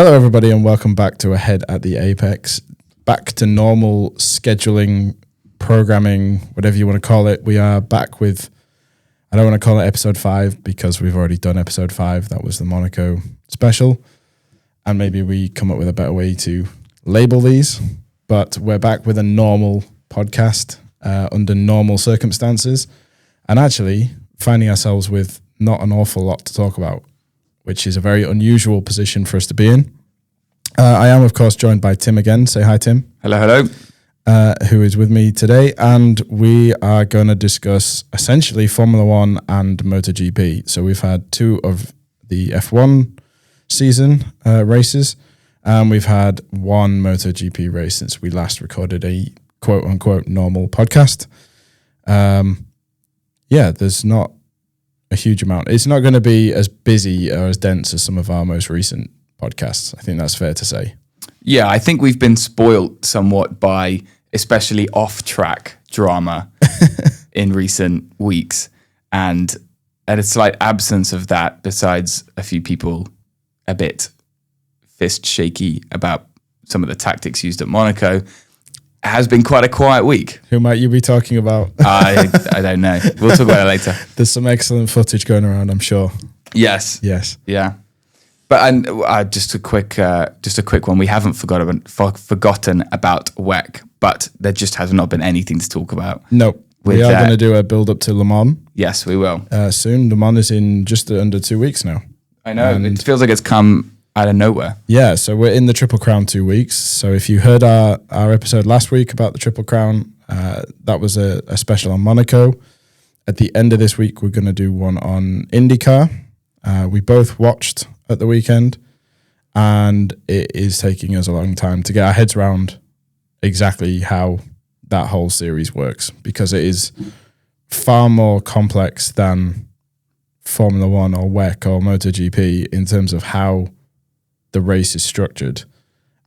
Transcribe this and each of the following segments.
Hello, everybody, and welcome back to Ahead at the Apex. Back to normal scheduling, programming, whatever you want to call it. We are back with, I don't want to call it episode 5 because we've already done episode 5. That was the Monaco special. And maybe we come up with a better way to label these. But we're back with a normal podcast under normal circumstances. And actually finding ourselves with not an awful lot to talk about, which is a very unusual position for us to be in. I am, of course, joined by Tim again. Say hi, Tim. Hello, hello. Who is with me today. And we are going to discuss essentially Formula 1 and MotoGP. So we've had 2 of the F1 season races, and we've had 1 MotoGP race since we last recorded a quote-unquote normal podcast. There's not a huge amount. It's not going to be as busy or as dense as some of our most recent podcasts. I think that's fair to say. Yeah, I think we've been spoiled somewhat by especially off-track drama in recent weeks, and a slight absence of that, besides a few people a bit fist shaky about some of the tactics used at Monaco, has been quite a quiet week. Who might you be talking about? I don't know. We'll talk about it later. There's some excellent footage going around, I'm sure. Yes. Yeah. But just a quick one. We haven't forgotten about WEC, but there just has not been anything to talk about. No, we are going to do a build up to Le Mans. Yes, we will soon. Le Mans is in just under 2 weeks now. I know. It feels like it's come out of nowhere. Yeah, so we're in the Triple Crown 2 weeks. So if you heard our episode last week about the Triple Crown, that was a special on Monaco. At the end of this week, we're going to do one on IndyCar. We both watched at the weekend, and it is taking us a long time to get our heads around exactly how that whole series works, because it is far more complex than Formula 1 or WEC or MotoGP in terms of how the race is structured,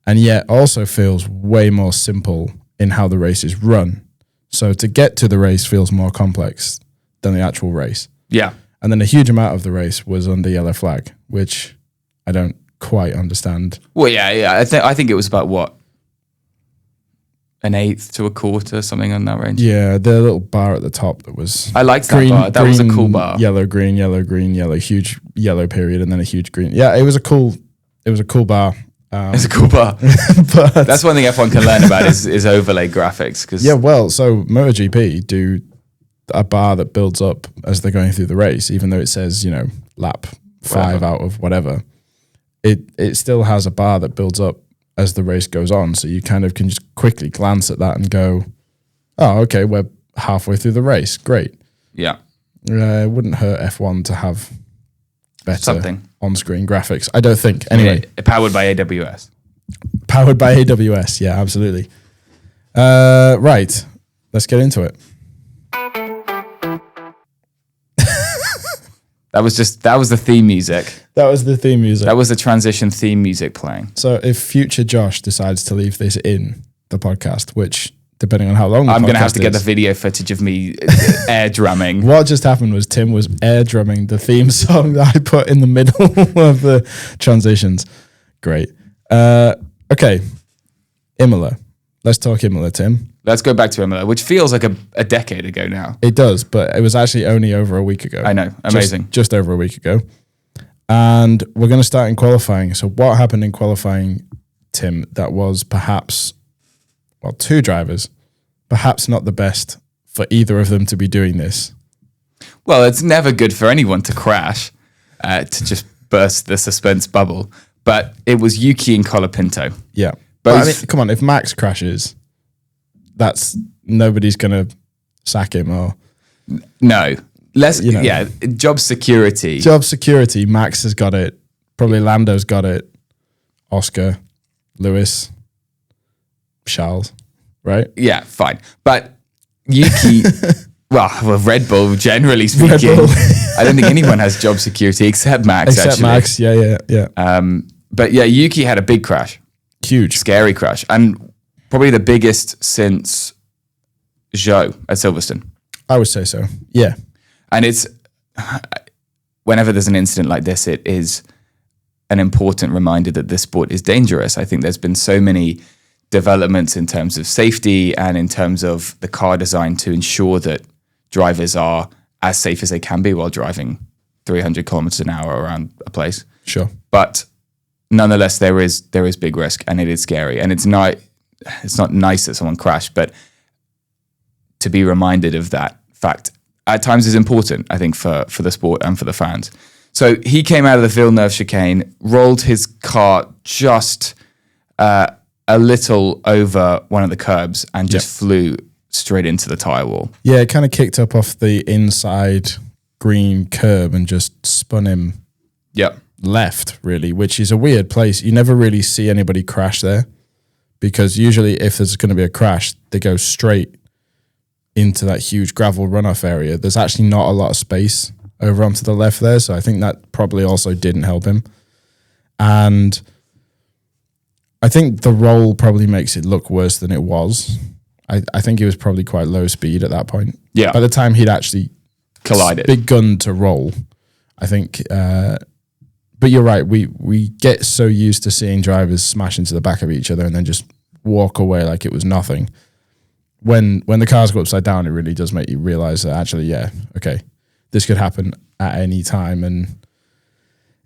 and yet also feels way more simple in how the race is run. So to get to the race feels more complex than the actual race. Yeah. And then a huge amount of the race was under yellow flag, which I don't quite understand. Well, yeah. I think it was about what, an eighth to a quarter, something on that range. Yeah, the little bar at the top that was. I liked that bar. That was a cool bar. Yellow, green, huge yellow period, and then a huge green. Yeah, it was a cool bar. It's a cool bar. But that's one thing F1 can learn about is overlay graphics. So MotoGP do a bar that builds up as they're going through the race, even though it says, lap 5 out of whatever. It still has a bar that builds up as the race goes on. So you kind of can just quickly glance at that and go, oh, okay, we're halfway through the race. Great. Yeah. It wouldn't hurt F1 to have better on-screen graphics, I don't think. Anyway. Yeah, powered by AWS. Powered by AWS, yeah, absolutely. Right, let's get into it. That was the theme music. That was the theme music. That was the transition theme music playing. So if future Josh decides to leave this in the podcast, which depending on how long I'm going to have to get the video footage of me air drumming. What just happened was Tim was air drumming the theme song that I put in the middle of the transitions. Great. Okay. Imola. Let's talk Imola, Tim. Let's go back to Imola, which feels like a decade ago now. It does, but it was actually only over a week ago. I know. Amazing. Just over a week ago. And we're going to start in qualifying. So what happened in qualifying, Tim, that was perhaps, 2 drivers, perhaps not the best for either of them to be doing this? Well, it's never good for anyone to crash, to just burst the suspense bubble. But it was Yuki and Colapinto. Yeah. But come on, if Max crashes, nobody's going to sack him or... No. Job security. Job security, Max has got it. Probably Lando's got it. Oscar, Lewis, Charles, right? Yeah, fine. But Yuki, well, Red Bull, generally speaking, I don't think anyone has job security except Max, Max, yeah. But yeah, Yuki had a big crash. Huge. Scary crash. And probably the biggest since Zhou at Silverstone. I would say so, yeah. And it's, whenever there's an incident like this, it is an important reminder that this sport is dangerous. I think there's been so many developments in terms of safety and in terms of the car design to ensure that drivers are as safe as they can be while driving 300 kilometers an hour around a place. Sure. But nonetheless, there is big risk, and it is scary. And it's not nice that someone crashed, but to be reminded of that fact at times is important, I think, for the sport and for the fans. So he came out of the Villeneuve chicane, rolled his car just a little over one of the curbs, and just flew straight into the tyre wall. Yeah, it kind of kicked up off the inside green curb and just spun him left, really, which is a weird place. You never really see anybody crash there, because usually if there's going to be a crash, they go straight into that huge gravel runoff area. There's actually not a lot of space over onto the left there, so I think that probably also didn't help him. And I think the roll probably makes it look worse than it was. I think he was probably quite low speed at that point. Yeah. By the time he'd actually collided, begun to roll, I think. But you're right. We get so used to seeing drivers smash into the back of each other and then just walk away like it was nothing. When the cars go upside down, it really does make you realize that actually, okay, this could happen at any time, and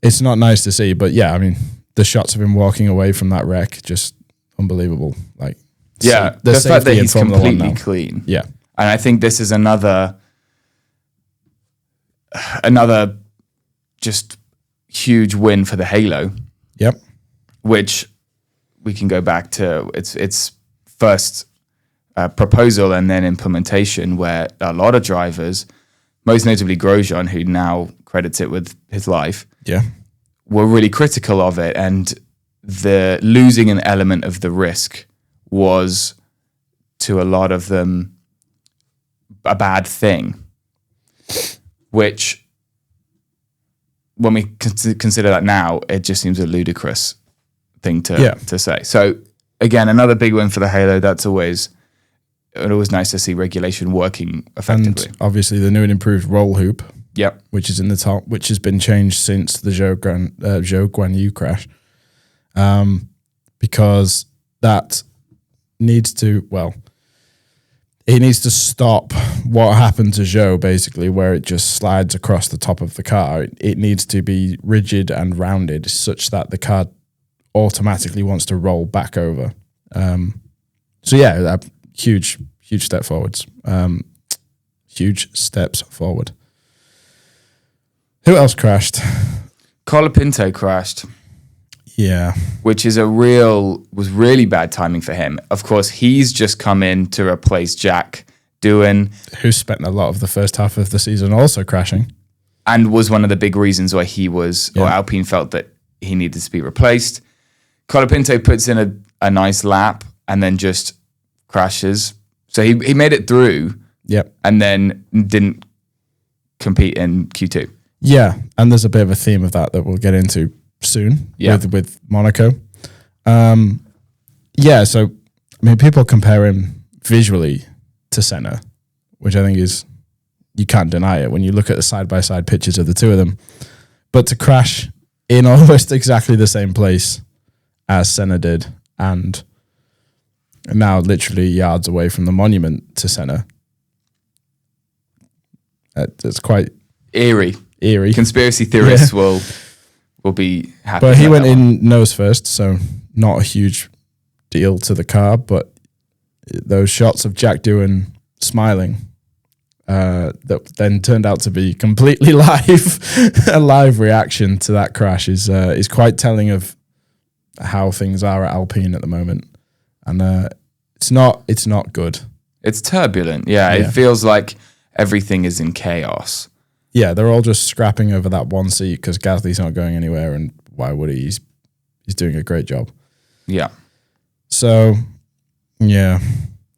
it's not nice to see. But yeah, I mean, the shots of him walking away from that wreck, just unbelievable. Like, the fact that he's completely clean. Yeah, and I think this is another just huge win for the Halo. Yep. Which we can go back to its first proposal and then implementation, where a lot of drivers, most notably Grosjean, who now credits it with his life, were really critical of it, and the losing an element of the risk was, to a lot of them, a bad thing. Which, when we consider that now, it just seems a ludicrous thing to say. So again, another big win for the Halo. That's always nice to see regulation working effectively. And obviously the new and improved roll hoop, which is in the top, which has been changed since the Zhou Guan Yu crash, because that needs to, it needs to stop what happened to Zhou, basically, where it just slides across the top of the car. It needs to be rigid and rounded such that the car automatically wants to roll back over. Huge step forwards. Huge steps forward. Who else crashed? Colapinto crashed. Yeah. Which is was really bad timing for him. Of course, he's just come in to replace Jack Doohan, who spent a lot of the first half of the season also crashing, and was one of the big reasons why or Alpine felt that he needed to be replaced. Colapinto puts in a nice lap and then just crashes. So he made it through. Yep. And then didn't compete in Q2. Yeah, and there's a bit of a theme of that we'll get into soon with Monaco. So I mean, people compare him visually to Senna, which I think is, you can't deny it when you look at the side-by-side pictures of the two of them. But to crash in almost exactly the same place as Senna did, and now literally yards away from the monument to Senna, it's quite eerie. Conspiracy theorists will be happy. But he went in nose first, so not a huge deal to the car. But those shots of Jack Doohan smiling, that then turned out to be completely live, a live reaction to that crash is quite telling of how things are at Alpine at the moment, and it's not good. It's turbulent. Yeah, it feels like everything is in chaos. Yeah, they're all just scrapping over that one seat because Gasly's not going anywhere, and why would he? He's doing a great job. Yeah. So, yeah,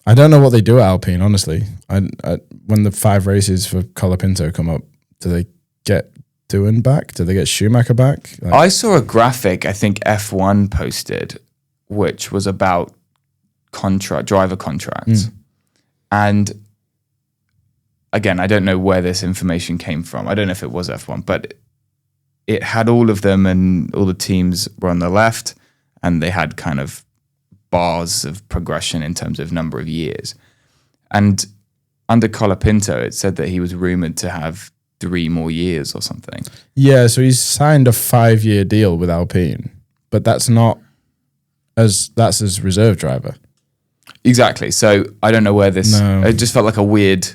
I don't know what they do at Alpine, honestly. When the 5 races for Colapinto come up, do they get Doohan back? Do they get Schumacher back? I saw a graphic I think F1 posted, which was about driver contracts. And again, I don't know where this information came from. I don't know if it was F1, but it had all of them, and all the teams were on the left, and they had kind of bars of progression in terms of number of years. And under Colapinto, it said that he was rumored to have 3 more years or something. Yeah, so he's signed a 5-year deal with Alpine, but that's as reserve driver. Exactly. So I don't know where this. No. It just felt like a weird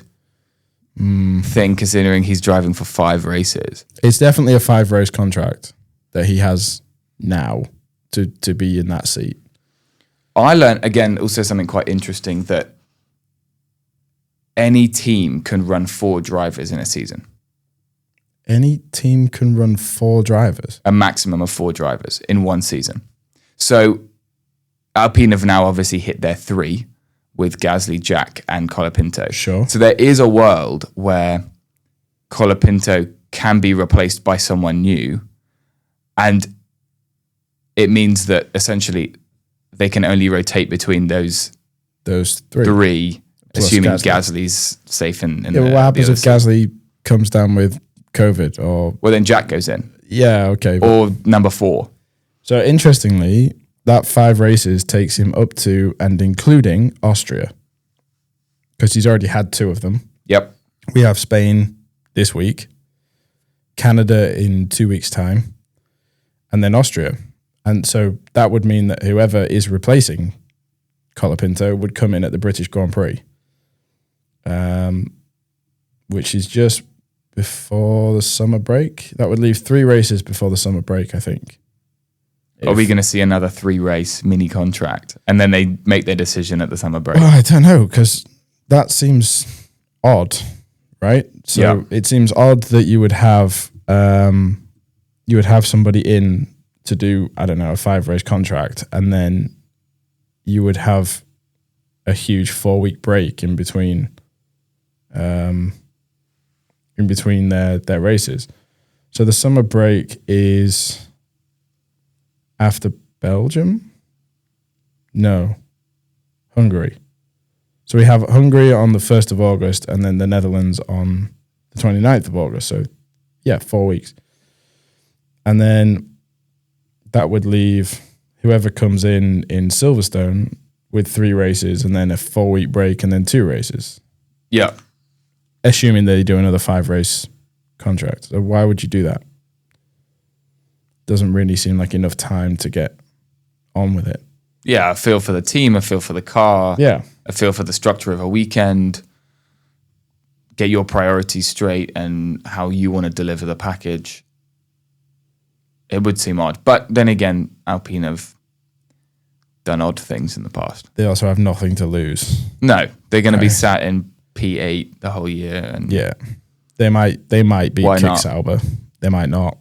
thing, considering he's driving for 5 races. It's definitely a 5-race contract that he has now to be in that seat. I learned, again, also something quite interesting, that any team can run 4 drivers in a season. Any team can run 4 drivers? A maximum of 4 drivers in one season. So Alpine have now obviously hit their 3 with Gasly, Jack, and Colapinto. Sure. So there is a world where Colapinto can be replaced by someone new, and it means that essentially they can only rotate between those 3, assuming Gasly's safe in yeah, what happens if Gasly comes down with COVID? Well, then Jack goes in. Yeah, okay. Or number 4. So interestingly, that 5 races takes him up to and including Austria, because he's already had 2 of them. Yep. We have Spain this week, Canada in 2 weeks' time, and then Austria. And so that would mean that whoever is replacing Colapinto would come in at the British Grand Prix, which is just before the summer break. That would leave 3 races before the summer break, I think. Are we going to see another 3-race mini contract, and then they make their decision at the summer break? Well, I don't know, because that seems odd, right? So It seems odd that you would have somebody in to do, I don't know, a 5-race contract, and then you would have a huge 4-week break in between their races. So the summer break is after Belgium? No. Hungary. So we have Hungary on the 1st of August, and then the Netherlands on the 29th of August. So, 4 weeks. And then that would leave whoever comes in Silverstone with 3 races, and then a 4-week break, and then 2 races. Yeah. Assuming they do another 5-race contract. So why would you do that? Doesn't really seem like enough time to get on with it. Yeah, a feel for the team, a feel for the car, a feel for the structure of a weekend, get your priorities straight and how you want to deliver the package. It would seem odd. But then again, Alpine have done odd things in the past. They also have nothing to lose. No, they're going to be sat in P8 the whole year. And yeah, they might beat Kick Sauber. They might not.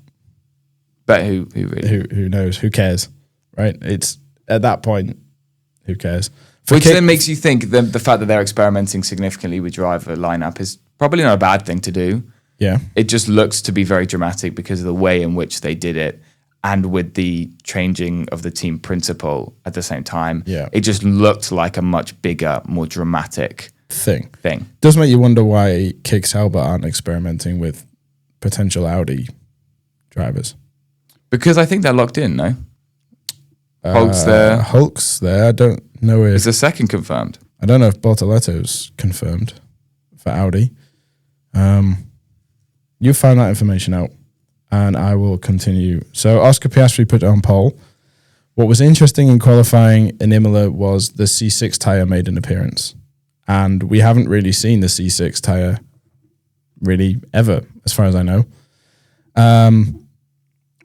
But who really? Who knows? Who cares? Right? It's at that point, who cares? Which then makes you think the fact that they're experimenting significantly with driver lineup is probably not a bad thing to do. Yeah. It just looks to be very dramatic because of the way in which they did it, and with the changing of the team principal at the same time. Yeah. It just looked like a much bigger, more dramatic thing. Does make you wonder why Kick Sauber aren't experimenting with potential Audi drivers. Because I think they're locked in, no? Hulk's there. I don't know if... Is the second confirmed? I don't know if Bortoletto's confirmed for Audi. You find that information out, and I will continue. So Oscar Piastri put it on pole. What was interesting in qualifying in Imola was the C6 tyre made an appearance. And we haven't really seen the C6 tyre really ever, as far as I know.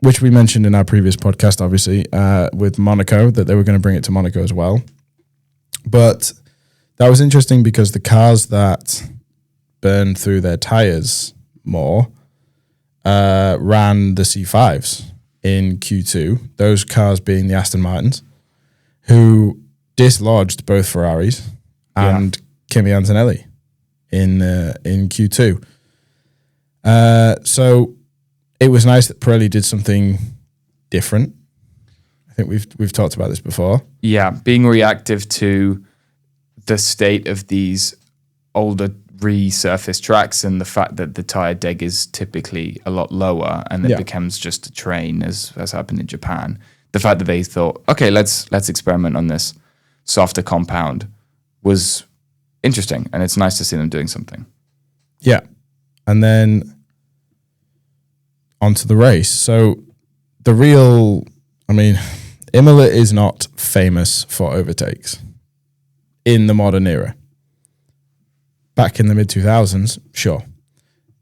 Which we mentioned in our previous podcast, obviously, with Monaco, that they were going to bring it to Monaco as well. But that was interesting because the cars that burned through their tyres more ran the C5s in Q2, those cars being the Aston Martins, who dislodged both Ferraris and Kimi Antonelli in Q2. So it was nice that Pirelli did something different. I think we've talked about this before. Yeah, being reactive to the state of these older resurfaced tracks and the fact that the tire deg is typically a lot lower and it becomes just a train, as happened in Japan. The fact that they thought, okay, let's experiment on this softer compound was interesting, and it's nice to see them doing something. Yeah. And then onto the race. So Imola is not famous for overtakes in the modern era. Back in the mid-2000s, sure.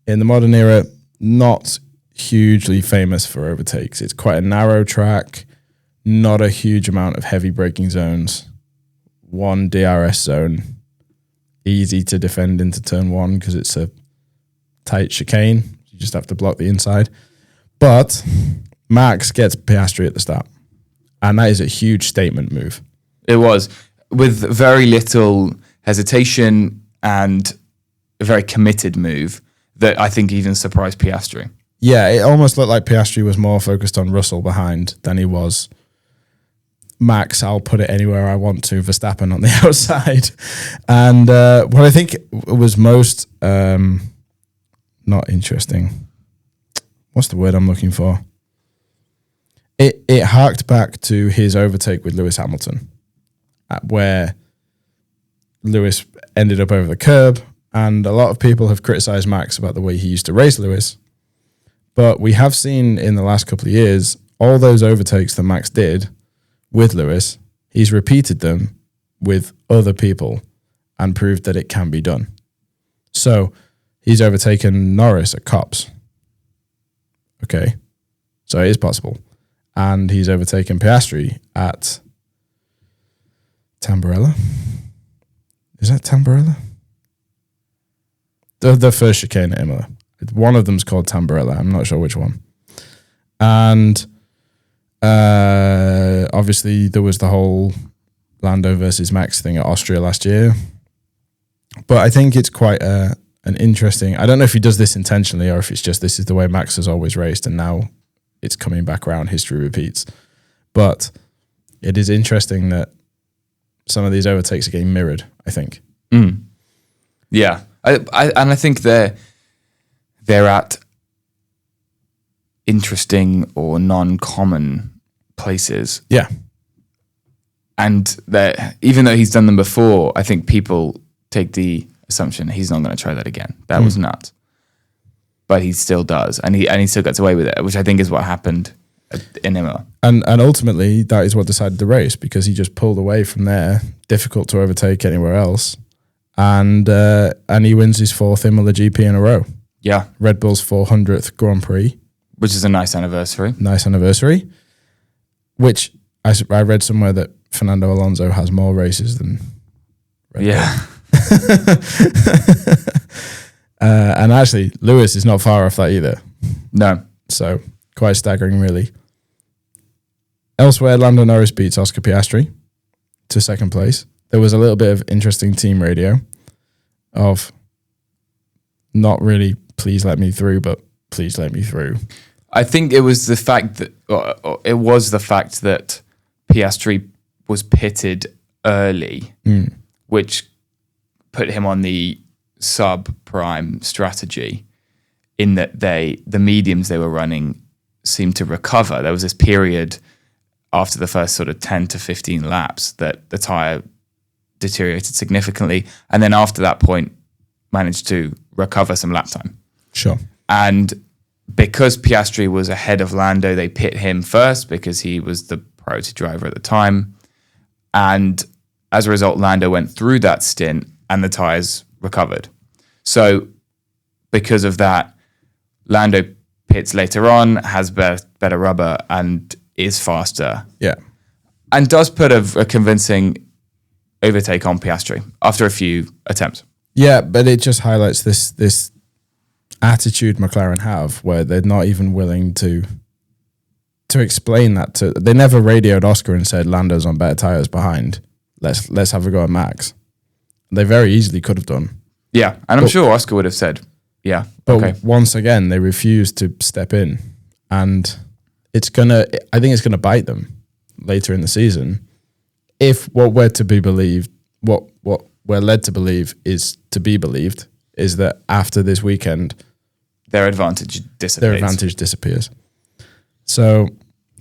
In the modern era, not hugely famous for overtakes. It's quite a narrow track, not a huge amount of heavy braking zones, one DRS zone, easy to defend into turn one because it's a tight chicane. You just have to block the inside. But Max gets Piastri at the start, and that is a huge statement move. It was, with very little hesitation and a very committed move that I think even surprised Piastri. Yeah, it almost looked like Piastri was more focused on Russell behind than he was Max. I'll put it anywhere I want to, Verstappen on the outside. And what I think was most not interesting, what's the word I'm looking for? It harked back to his overtake with Lewis Hamilton, where Lewis ended up over the curb, and a lot of people have criticised Max about the way he used to race Lewis. But we have seen in the last couple of years, all those overtakes that Max did with Lewis, he's repeated them with other people and proved that it can be done. So he's overtaken Norris at Copse. Okay, so it is possible. And he's overtaken Piastri at Tamburello. Is that Tamburello? The first chicane at Imola. One of them's called Tamburello. I'm not sure which one. And obviously there was the whole Lando versus Max thing at Austria last year. But I think it's quite an interesting... I don't know if he does this intentionally or if it's just this is the way Max has always raced and now it's coming back around, history repeats. But it is interesting that some of these overtakes are getting mirrored, I think. Mm. Yeah. I think they're at interesting or non-common places. Yeah. And even though he's done them before, I think people take the assumption he's not going to try that again. That was nuts. But he still does. And he still gets away with it, which I think is what happened in Imola. And ultimately, that is what decided the race, because he just pulled away from there. Difficult to overtake anywhere else. And he wins his fourth Imola GP in a row. Yeah. Red Bull's 400th Grand Prix. Which is a nice anniversary. Which I read somewhere that Fernando Alonso has more races than Red Bull. And actually, Lewis is not far off that either. No. So, quite staggering, really. Elsewhere, Lando Norris beats Oscar Piastri to second place. There was a little bit of interesting team radio of not really please let me through, but please let me through. I think it was the fact that Piastri was pitted early, which put him on the sub-prime strategy in that the mediums they were running seemed to recover. There was this period after the first sort of 10 to 15 laps that the tyre deteriorated significantly, and then after that point managed to recover some lap time. Sure. And because Piastri was ahead of Lando, they pit him first because he was the priority driver at the time. And as a result, Lando went through that stint and the tyres recovered. So because of that, Lando pits later on, has better rubber and is faster. Yeah. And does put a convincing overtake on Piastri after a few attempts. Yeah, but it just highlights this attitude McLaren have where they're not even willing to explain that to... They never radioed Oscar and said, Lando's on better tyres behind. Let's have a go at Max. They very easily could have done. Yeah, and I'm sure Oscar would have said, yeah, but okay. Once again, they refused to step in. And I think it's gonna bite them later in the season if what we're led to believe is to be believed, is that after this weekend, their advantage disappears. So,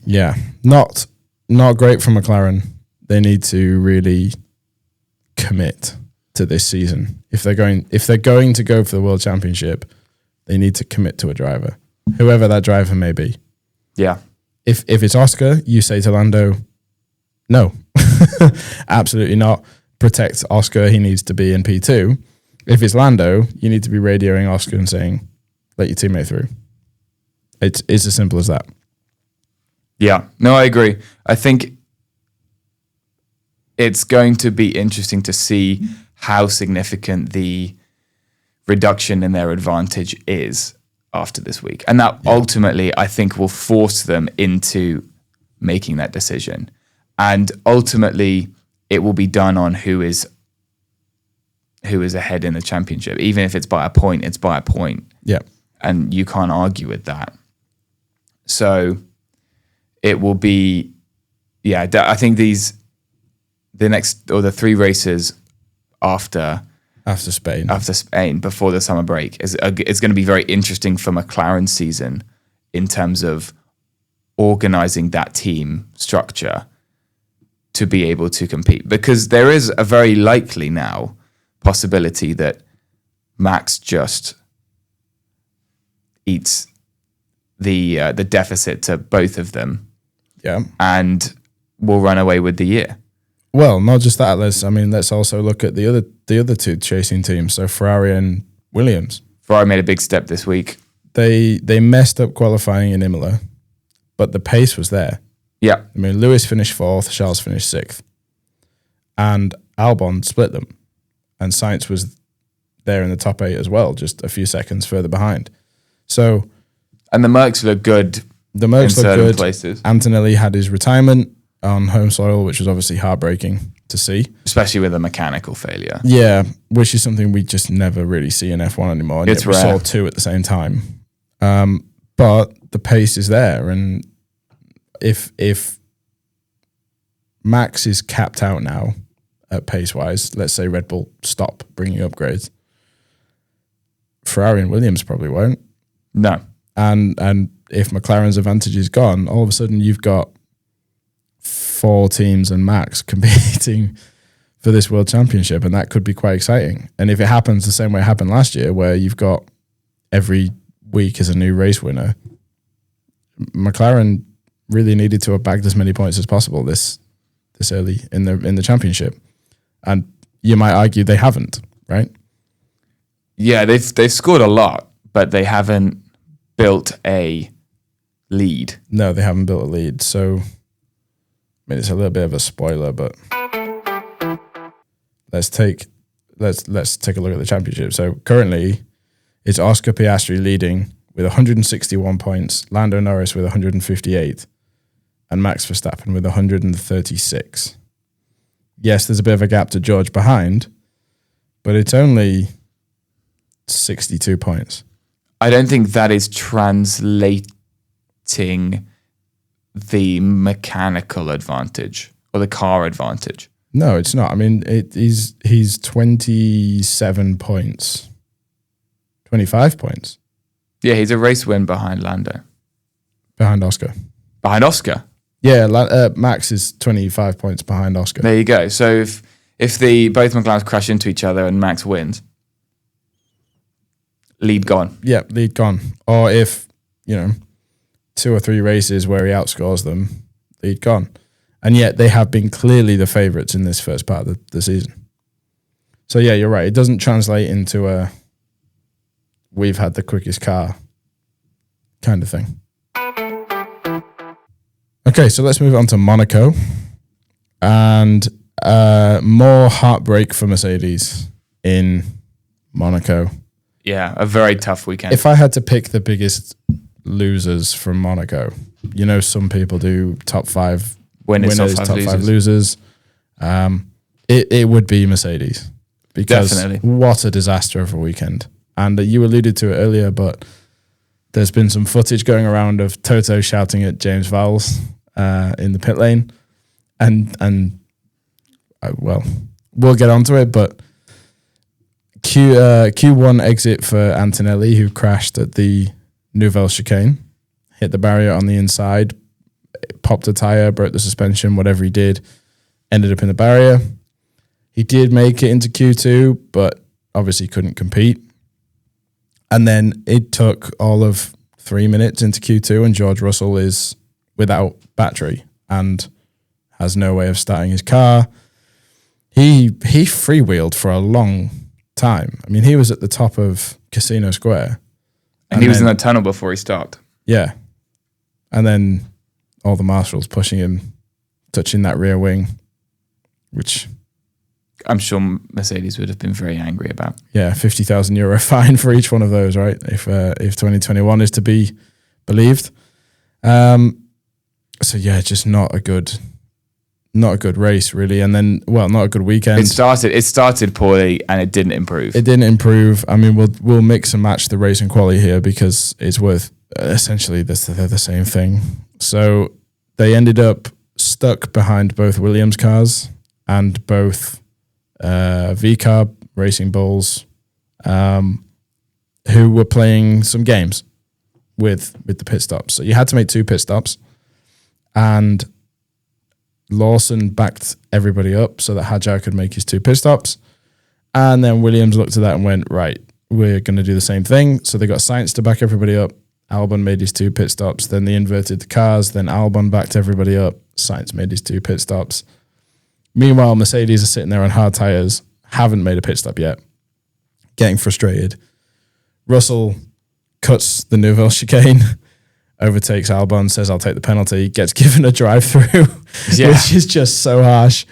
yeah, not great for McLaren. They need to really commit to this season. If they're going to go for the World Championship, they need to commit to a driver, whoever that driver may be. Yeah. If it's Oscar, you say to Lando, no, absolutely not. Protect Oscar. He needs to be in P2. If it's Lando, you need to be radioing Oscar and saying, let your teammate through. It's as simple as that. Yeah, no, I agree. I think it's going to be interesting to see how significant the reduction in their advantage is after this week. And that ultimately, I think, will force them into making that decision. And ultimately, it will be done on who is ahead in the championship. Even if it's by a point, it's by a point. Yeah. And you can't argue with that. So it will be, I think the three races after Spain, before the summer break, it's going to be very interesting for McLaren's season in terms of organizing that team structure to be able to compete. Because there is a very likely now possibility that Max just eats the deficit to both of them. Yeah. And will run away with the year. Well, not just that. Let's also look at the other two chasing teams. So Ferrari and Williams. Ferrari made a big step this week. They messed up qualifying in Imola, but the pace was there. Yeah. Lewis finished 4th, Charles finished 6th. And Albon split them. And Sainz was there in the top 8 as well, just a few seconds further behind. So, and the Mercs look good. The Mercs look good. Places. Antonelli had his retirement on home soil, which was obviously heartbreaking to see. Especially with a mechanical failure. Yeah, which is something we just never really see in F1 anymore. And it's we rare. saw 2 at the same time. But the pace is there. And if Max is capped out now at pace-wise, let's say Red Bull stop bringing upgrades, Ferrari and Williams probably won't. No. And if McLaren's advantage is gone, all of a sudden you've got 4 teams and Max competing for this World Championship, and that could be quite exciting. And if it happens the same way it happened last year, where you've got every week as a new race winner, McLaren really needed to have bagged as many points as possible this early in the championship. And you might argue they haven't, right? Yeah, they've scored a lot, but they haven't built a lead. No, they haven't built a lead. So, it's a little bit of a spoiler, but let's take a look at the championship. So currently, it's Oscar Piastri leading with 161 points, Lando Norris with 158, and Max Verstappen with 136. Yes, there's a bit of a gap to George behind, but it's only 62 points. I don't think that is translating the mechanical advantage or the car advantage. No, it's not. I mean, he's 27 points. 25 points. Yeah, he's a race win behind Lando. Behind Oscar. Behind Oscar? Yeah, Max is 25 points behind Oscar. There you go. So if both McLarens crash into each other and Max wins, lead gone. Yeah, lead gone. Or if, 2 or 3 races where he outscores them, lead gone. And yet they have been clearly the favourites in this first part of the season. So yeah, you're right. It doesn't translate into a we've had the quickest car kind of thing. Okay, so let's move on to Monaco. And more heartbreak for Mercedes in Monaco. Yeah, a very tough weekend. If I had to pick the biggest losers from Monaco, some people do top 5 winners, top 5 losers. It would be Mercedes. Because definitely. What a disaster of a weekend. And you alluded to it earlier, but there's been some footage going around of Toto shouting at James Vowles in the pit lane. And we'll get onto it, but Q1 exit for Antonelli, who crashed at the Nouvelle chicane, hit the barrier on the inside, popped a tire, broke the suspension, whatever he did, ended up in the barrier. He did make it into Q2, but obviously couldn't compete. And then it took all of 3 minutes into Q2, and George Russell is without battery and has no way of starting his car. He freewheeled for a long time. I mean, he was at the top of Casino Square. And he was in the tunnel before he stopped. Yeah. And then all the marshals pushing him, touching that rear wing, which I'm sure Mercedes would have been very angry about. Yeah, €50,000 fine for each one of those, right? If 2021 is to be believed. So yeah, just not a good race really, and then not a good weekend. It started poorly and it didn't improve. It didn't improve. I mean, we'll mix and match the race and quali here because it's worth essentially they're the same thing. So they ended up stuck behind both Williams cars and both VCARB Racing Bulls, who were playing some games with the pit stops. So you had to make 2 pit stops, and Lawson backed everybody up so that Hadjar could make his 2 pit stops. And then Williams looked at that and went, right, we're going to do the same thing. So they got Sainz to back everybody up. Albon made his 2 pit stops. Then they inverted the cars. Then Albon backed everybody up. Sainz made his 2 pit stops. Meanwhile, Mercedes are sitting there on hard tires, haven't made a pit stop yet, getting frustrated. Russell cuts the Nouvelle chicane, overtakes Albon, says, I'll take the penalty, gets given a drive-through, which is just so harsh.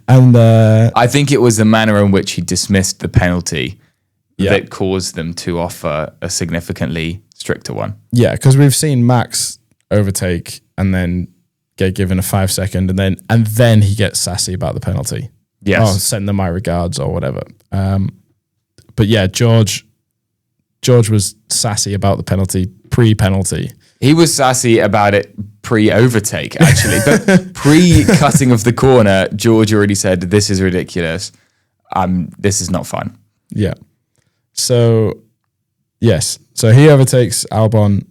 And I think it was the manner in which he dismissed the penalty that caused them to offer a significantly stricter one. Yeah, because we've seen Max overtake and then get given a 5 second, and then he gets sassy about the penalty. Yes. Oh, send them my regards or whatever. But yeah, George was sassy about the penalty, pre-penalty. He was sassy about it pre-overtake, actually. But pre-cutting of the corner, George already said, this is ridiculous. This is not fun. Yeah. So, yes. So he overtakes Albon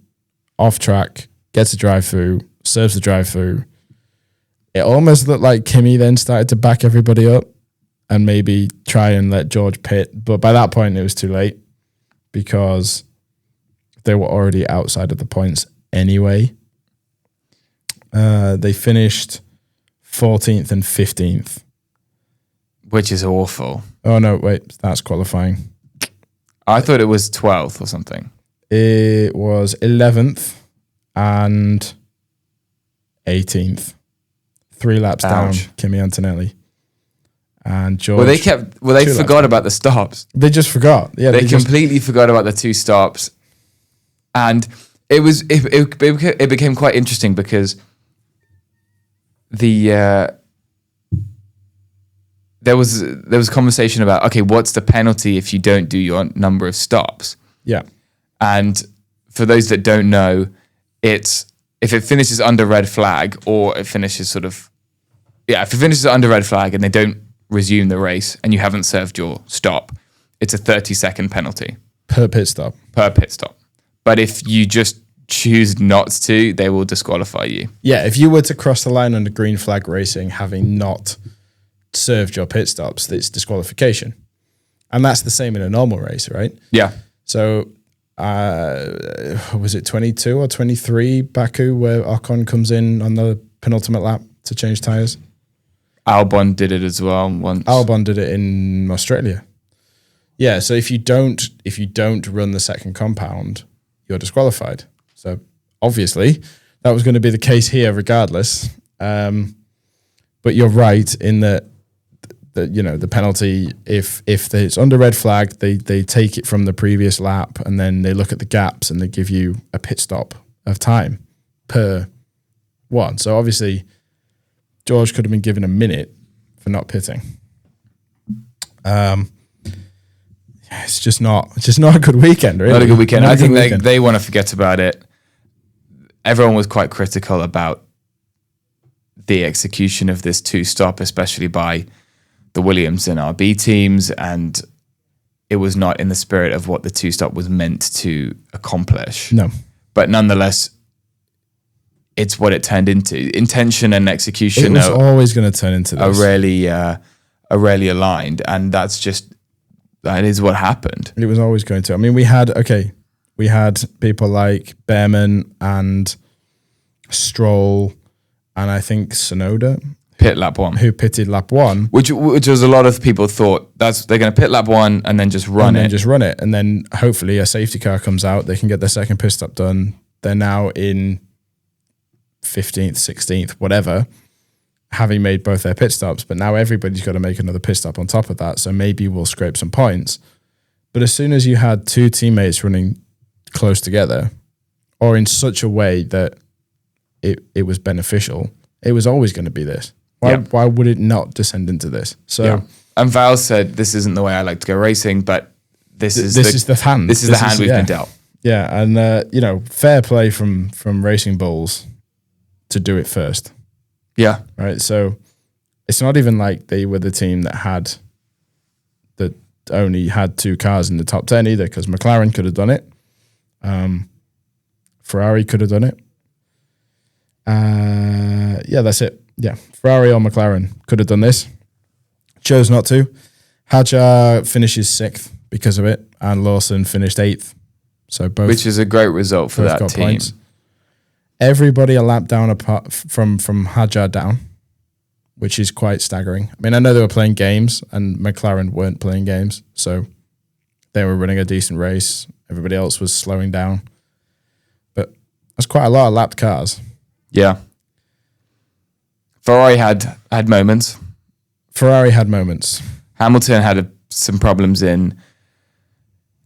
off track, gets a drive-through, serves the drive-through. It almost looked like Kimi then started to back everybody up and maybe try and let George pit. But by that point, it was too late because they were already outside of the points anyway. They finished 14th and 15th. Which is awful. Oh, no, wait. That's qualifying. I thought it was 12th or something. It was 11th and 18th. 3 laps down, Kimi Antonelli. And George. They forgot about the stops. They just forgot. Yeah, they completely forgot about the 2 stops. And it became quite interesting because there was conversation about, okay, what's the penalty if you don't do your number of stops? Yeah. And for those that don't know, it's if it finishes under red flag or it finishes if it finishes under red flag and they don't resume the race and you haven't served your stop, it's a 30-second penalty. Per pit stop. But if you just choose not to, they will disqualify you. Yeah, if you were to cross the line under green flag racing having not served your pit stops, it's disqualification. And that's the same in a normal race, right? Yeah. So was it 22 or 23 Baku where Ocon comes in on the penultimate lap to change tyres? Albon did it as well once. Albon did it in Australia. Yeah, so if you don't run the second compound, you're disqualified. So obviously that was going to be the case here regardless. But you're right in that the penalty, if it's under red flag, they take it from the previous lap and then they look at the gaps and they give you a pit stop of time per one. So obviously George could have been given a minute for not pitting. It's just not a good weekend, really. Not a good weekend. I think they want to forget about it. Everyone was quite critical about the execution of this 2-stop, especially by the Williams and RB teams. And it was not in the spirit of what the two-stop was meant to accomplish. No. But nonetheless, it's what it turned into. Intention and execution It was always going to turn into this. Are rarely aligned, and that is what happened. It was always going to. I mean, we had people like Behrman and Stroll and I think Sonoda. Pit lap 1. Who pitted lap 1. Which was a lot of people thought they're going to pit lap 1 and then just run it. And then hopefully a safety car comes out. They can get their second pit stop done. They're now in 15th, 16th, whatever, having made both their pit stops. But now everybody's got to make another pit stop on top of that. So maybe we'll scrape some points. But as soon as you had two teammates running close together or in such a way that it was beneficial, it was always going to be this. Why would it not descend into this? So, and Val said, "This isn't the way I like to go racing, but this is the hand. This is the hand we've been dealt." Yeah, and fair play from Racing Bulls to do it first. Yeah, right. So it's not even like they were the team that only had two cars in the top 10 either, because McLaren could have done it. Ferrari could have done it. That's it. Yeah, Ferrari or McLaren could have done this. Chose not to. Hadjar finishes 6th because of it, and Lawson finished 8th. So both, which is a great result for that team. Points. Everybody a lap down apart from Hadjar down, which is quite staggering. I mean, I know they were playing games, and McLaren weren't playing games, so they were running a decent race. Everybody else was slowing down, but that's quite a lot of lapped cars. Yeah. Ferrari had moments. Hamilton had some problems in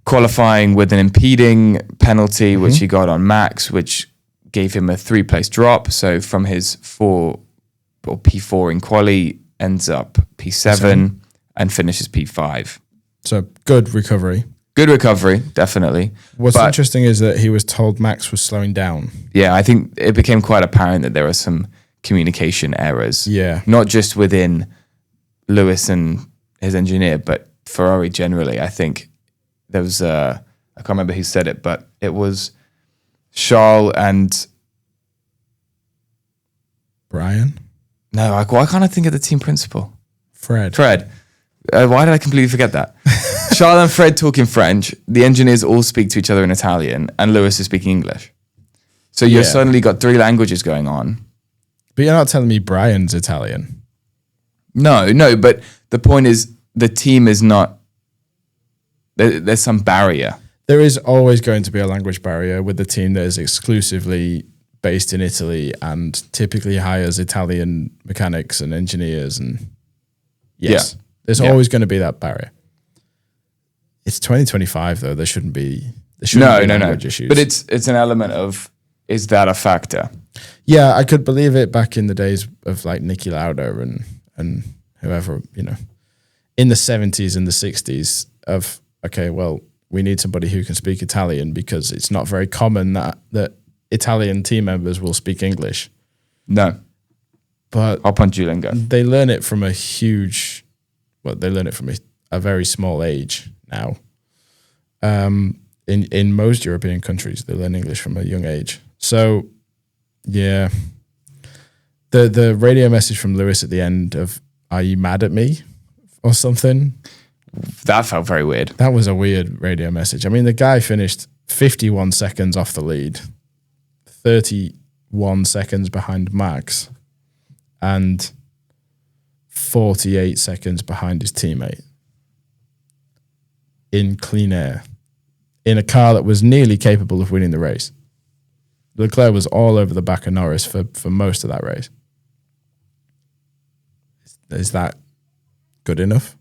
qualifying with an impeding penalty, which he got on Max, which gave him a 3-place drop. So from his P4 in quali, ends up P7 and finishes P5. So good recovery. Good recovery, definitely. What's interesting is that he was told Max was slowing down. Yeah, I think it became quite apparent that there were some communication errors. Yeah. Not just within Lewis and his engineer, but Ferrari generally. I think there was, I can't remember who said it, but it was Charles and... Brian? No, why can't I think of the team principal? Fred. Why did I completely forget that? Charles and Fred talk in French. The engineers all speak to each other in Italian, and Lewis is speaking English. So you've suddenly got 3 languages going on. But you're not telling me Brian's Italian. No, but the point is the team is not... There's some barrier. There is always going to be a language barrier with the team that is exclusively based in Italy and typically hires Italian mechanics and engineers. And there's always going to be that barrier. It's 2025 though. There shouldn't be language issues. But it's an element of, is that a factor? Yeah, I could believe it back in the days of like Niki Lauda and whoever, in the 70s and the 60s of, okay, well, we need somebody who can speak Italian because it's not very common that Italian team members will speak English. No. But hop on Duolingo. They learn it from a very small age now. In most European countries, they learn English from a young age. So, yeah. The radio message from Lewis at the end of, "Are you mad at me?" or something. That felt very weird. That was a weird radio message. I mean, the guy finished 51 seconds off the lead, 31 seconds behind Max, and 48 seconds behind his teammate in clean air, in a car that was nearly capable of winning the race. Leclerc was all over the back of Norris for most of that race. Is that good enough?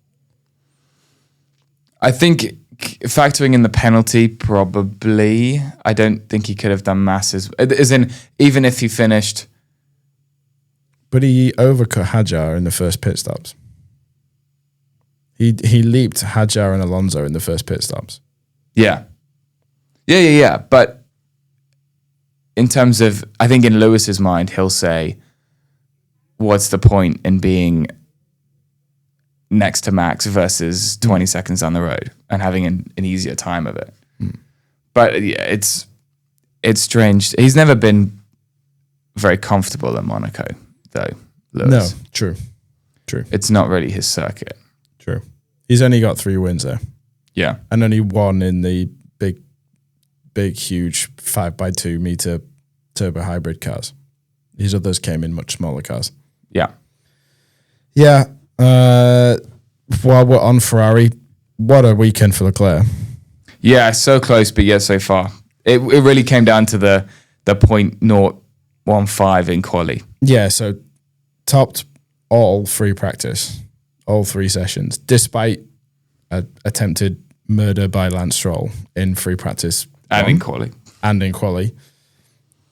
I think factoring in the penalty, probably. I don't think he could have done masses. As in, even if he finished... But he overcut Hadjar in the first pit stops. He leaped Hadjar and Alonso in the first pit stops. Yeah. But in terms of... I think in Lewis's mind, he'll say, what's the point in being next to Max versus 20 seconds down the road and having an easier time of it. But yeah, it's strange. He's never been very comfortable at Monaco, though, Lewis. No, true. It's not really his circuit. True. He's only got 3 wins there. Yeah. And only 1 in the big, huge 5x2 meter turbo hybrid cars. These others came in much smaller cars. Yeah. Yeah. While we're on Ferrari, what a weekend for Leclerc. Yeah, so close, but yet so far. It really came down to the 0.015 in quali. Yeah, so topped all free practice, all 3 sessions, despite an attempted murder by Lance Stroll in free practice. And in quali. And in quali.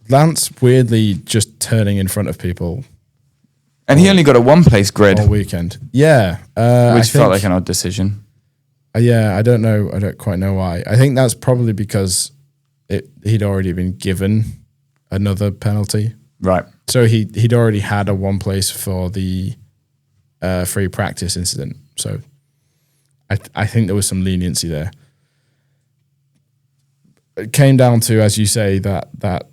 Lance weirdly just turning in front of people. And he only got a 1-place grid. All weekend. Yeah. Which felt like an odd decision. Yeah, I don't know. I don't quite know why. I think that's probably because he'd already been given another penalty. Right. So he'd already had a 1-place for the free practice incident. So I think there was some leniency there. It came down to, as you say, that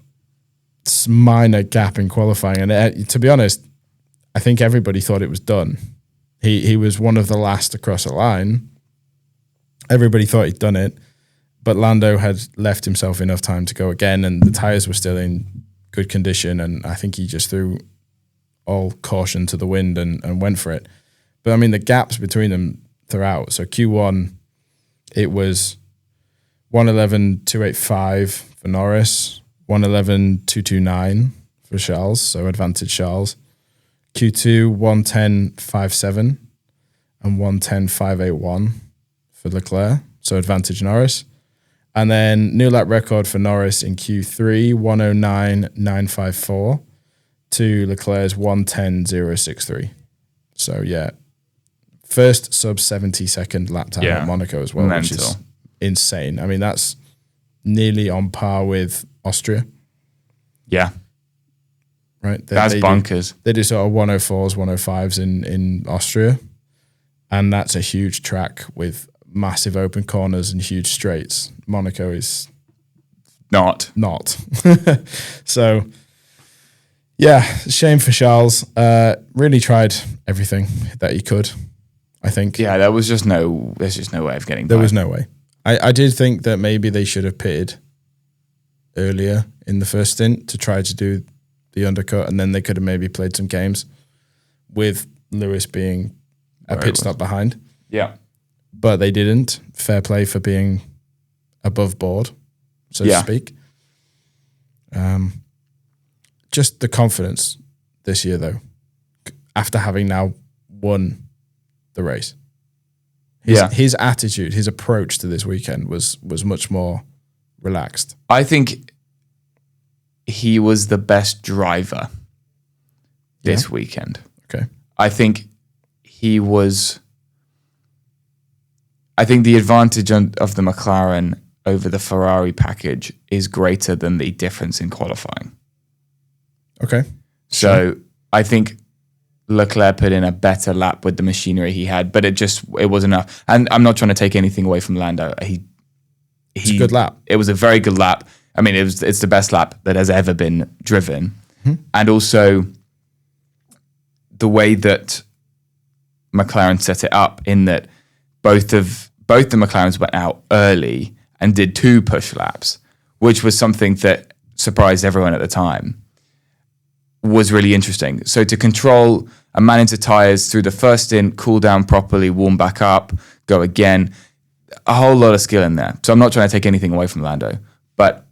minor gap in qualifying. And to be honest, I think everybody thought it was done. He was one of the last across the line. Everybody thought he'd done it, but Lando had left himself enough time to go again, and the tyres were still in good condition, and I think he just threw all caution to the wind and went for it. But, I mean, the gaps between them throughout. So Q1, it was 1:11.285 for Norris, 1:11.229 for Charles, so advantage Charles. Q2, 1:10.57 and 1:10.581 for Leclerc, so advantage Norris. And then new lap record for Norris in Q3, 1:09.954 to Leclerc's 1:10.063. So, yeah, first sub 70-second lap time at Monaco as well, mental. Which is insane. I mean, that's nearly on par with Austria. Yeah. Right? That's bonkers. They do sort of 104s, 105s in Austria. And that's a huge track with massive open corners and huge straights. Monaco is not. So, yeah, shame for Charles. Really tried everything that he could, I think. Yeah, there's just no way of getting by. There was no way. I did think that maybe they should have pitted earlier in the first stint to try to do the undercut, and then they could have maybe played some games with Lewis being a pit stop behind. Yeah. But they didn't. Fair play for being above board, so to speak. Just the confidence this year, though, after having now won the race. His attitude, his approach to this weekend was much more relaxed. I think he was the best driver this weekend. Okay. I think the advantage of the McLaren over the Ferrari package is greater than the difference in qualifying. Okay. So I think Leclerc put in a better lap with the machinery he had, but it wasn't enough. And I'm not trying to take anything away from Lando. It's a good lap. It was a very good lap. I mean, it's the best lap that has ever been driven. Mm-hmm. And also the way that McLaren set it up, in that both the McLarens went out early and did 2 push laps, which was something that surprised everyone at the time, was really interesting. So to control and manage the tyres through the first stint, cool down properly, warm back up, go again, a whole lot of skill in there. So I'm not trying to take anything away from Lando, but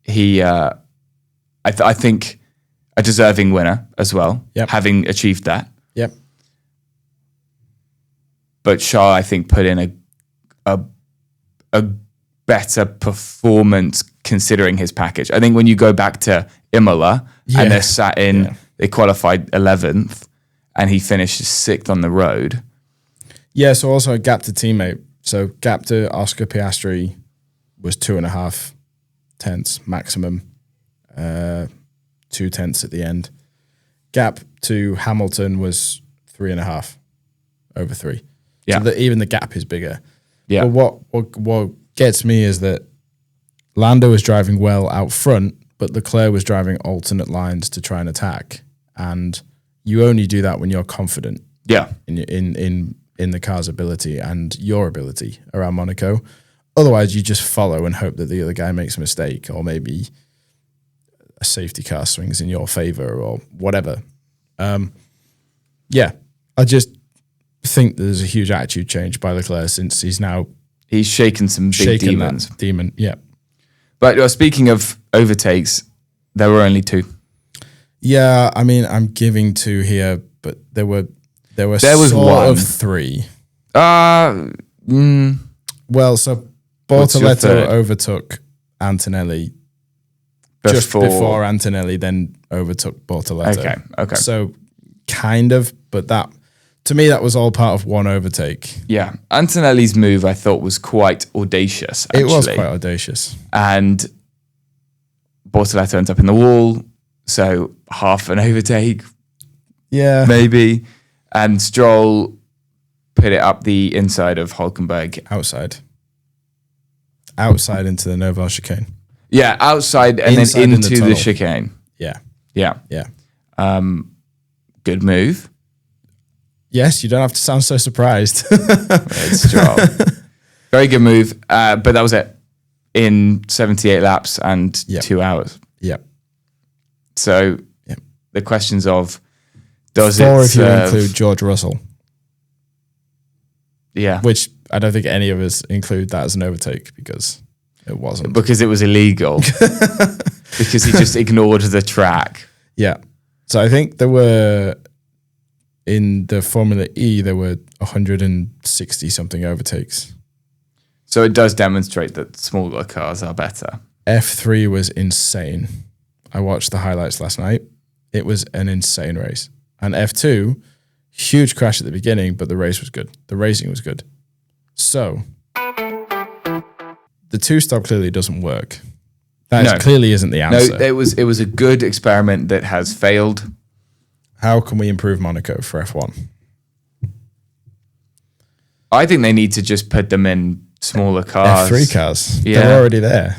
he, I think, a deserving winner as well, having achieved that. Yep. But Shaw, I think, put in a better performance considering his package. I think when you go back to Imola and they're sat in, they qualified 11th and he finished 6th on the road. Yeah, so also a gap to teammate. So gap to Oscar Piastri was 2.5 tenths maximum, 2 tenths at the end. Gap to Hamilton was 3.5 over 3. Yeah. So even the gap is bigger. Yeah. But what gets me is that Lando was driving well out front, but Leclerc was driving alternate lines to try and attack. And you only do that when you're confident in the car's ability and your ability around Monaco. Otherwise, you just follow and hope that the other guy makes a mistake, or maybe a safety car swings in your favor or whatever. I just think there's a huge attitude change by Leclerc since he's shaken some big demons. Yeah. But speaking of overtakes, there were only 2. Yeah, I mean, I'm giving 2 here, but there was sort one of 3. Well, so Bortoletto overtook Antonelli just before Antonelli then overtook Bortoletto. Okay. So kind of, but to me, that was all part of one overtake. Yeah. Antonelli's move, I thought, was quite audacious, actually. It was quite audacious. And Bortoletto ends up in the wall, so half an overtake. Yeah. Maybe. And Stroll put it up the inside of Hülkenberg. Outside into the Noval chicane. Yeah, outside and Inside then in into the chicane. Yeah. Good move. Yes, you don't have to sound so surprised. It's Stroll. Very good move. But that was it. In 78 laps and 2 hours. Yep. So the questions of does 4 it if you include George Russell. Yeah. Which I don't think any of us include that as an overtake because it wasn't. Because it was illegal. Because he just ignored the track. Yeah. So I think there were, in the Formula E, there were 160 something overtakes. So it does demonstrate that smaller cars are better. F3 was insane. I watched the highlights last night. It was an insane race. And F2, huge crash at the beginning, but the race was good. The racing was good. So the 2-stop clearly doesn't work. That clearly isn't the answer. No, it was a good experiment that has failed. How can we improve Monaco for F1? I think they need to just put them in smaller cars. F3 cars. Yeah. They're already there.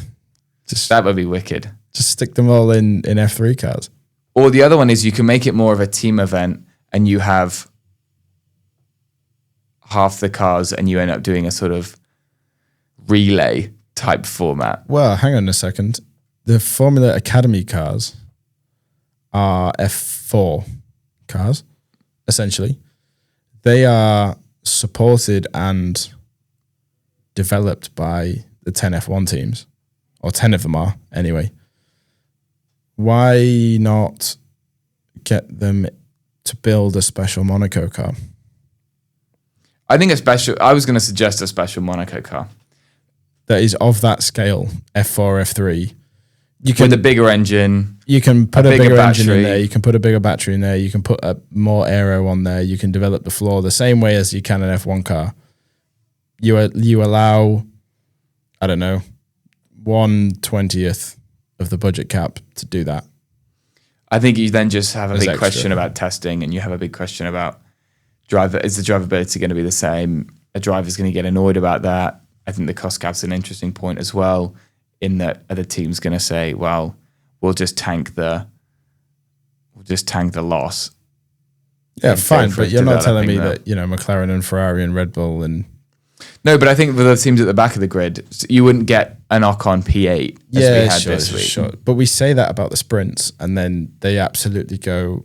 That would be wicked. Just stick them all in F3 cars. Or the other one is you can make it more of a team event and you have half the cars and you end up doing a sort of relay type format. Well, hang on a second. The Formula Academy cars are F4 cars, essentially. They are supported and developed by the 10 F1 teams, or 10 of them are anyway. Why not get them to build a special Monaco car? I think I was going to suggest a special Monaco car. That is of that scale, F4, F3. With a bigger engine. You can put a bigger engine in battery. there. You can put a bigger battery in there. You can put more aero on there. You can develop the floor the same way as you can an F1 car. You allow, I don't know, 1/20th of the budget cap to do that. I think you then just have a big extra. question about testing, and you have a big question about is the drivability going to be the same? A driver's going to get annoyed about that. I think the cost cap's an interesting point as well, in that other teams going to say, well, we'll just tank the loss. Yeah, fine, but you're not telling me that, McLaren and Ferrari and Red Bull and... No, but I think for the teams at the back of the grid, you wouldn't get an Ocon P8 as we had this week. Sure. But we say that about the sprints, and then they absolutely go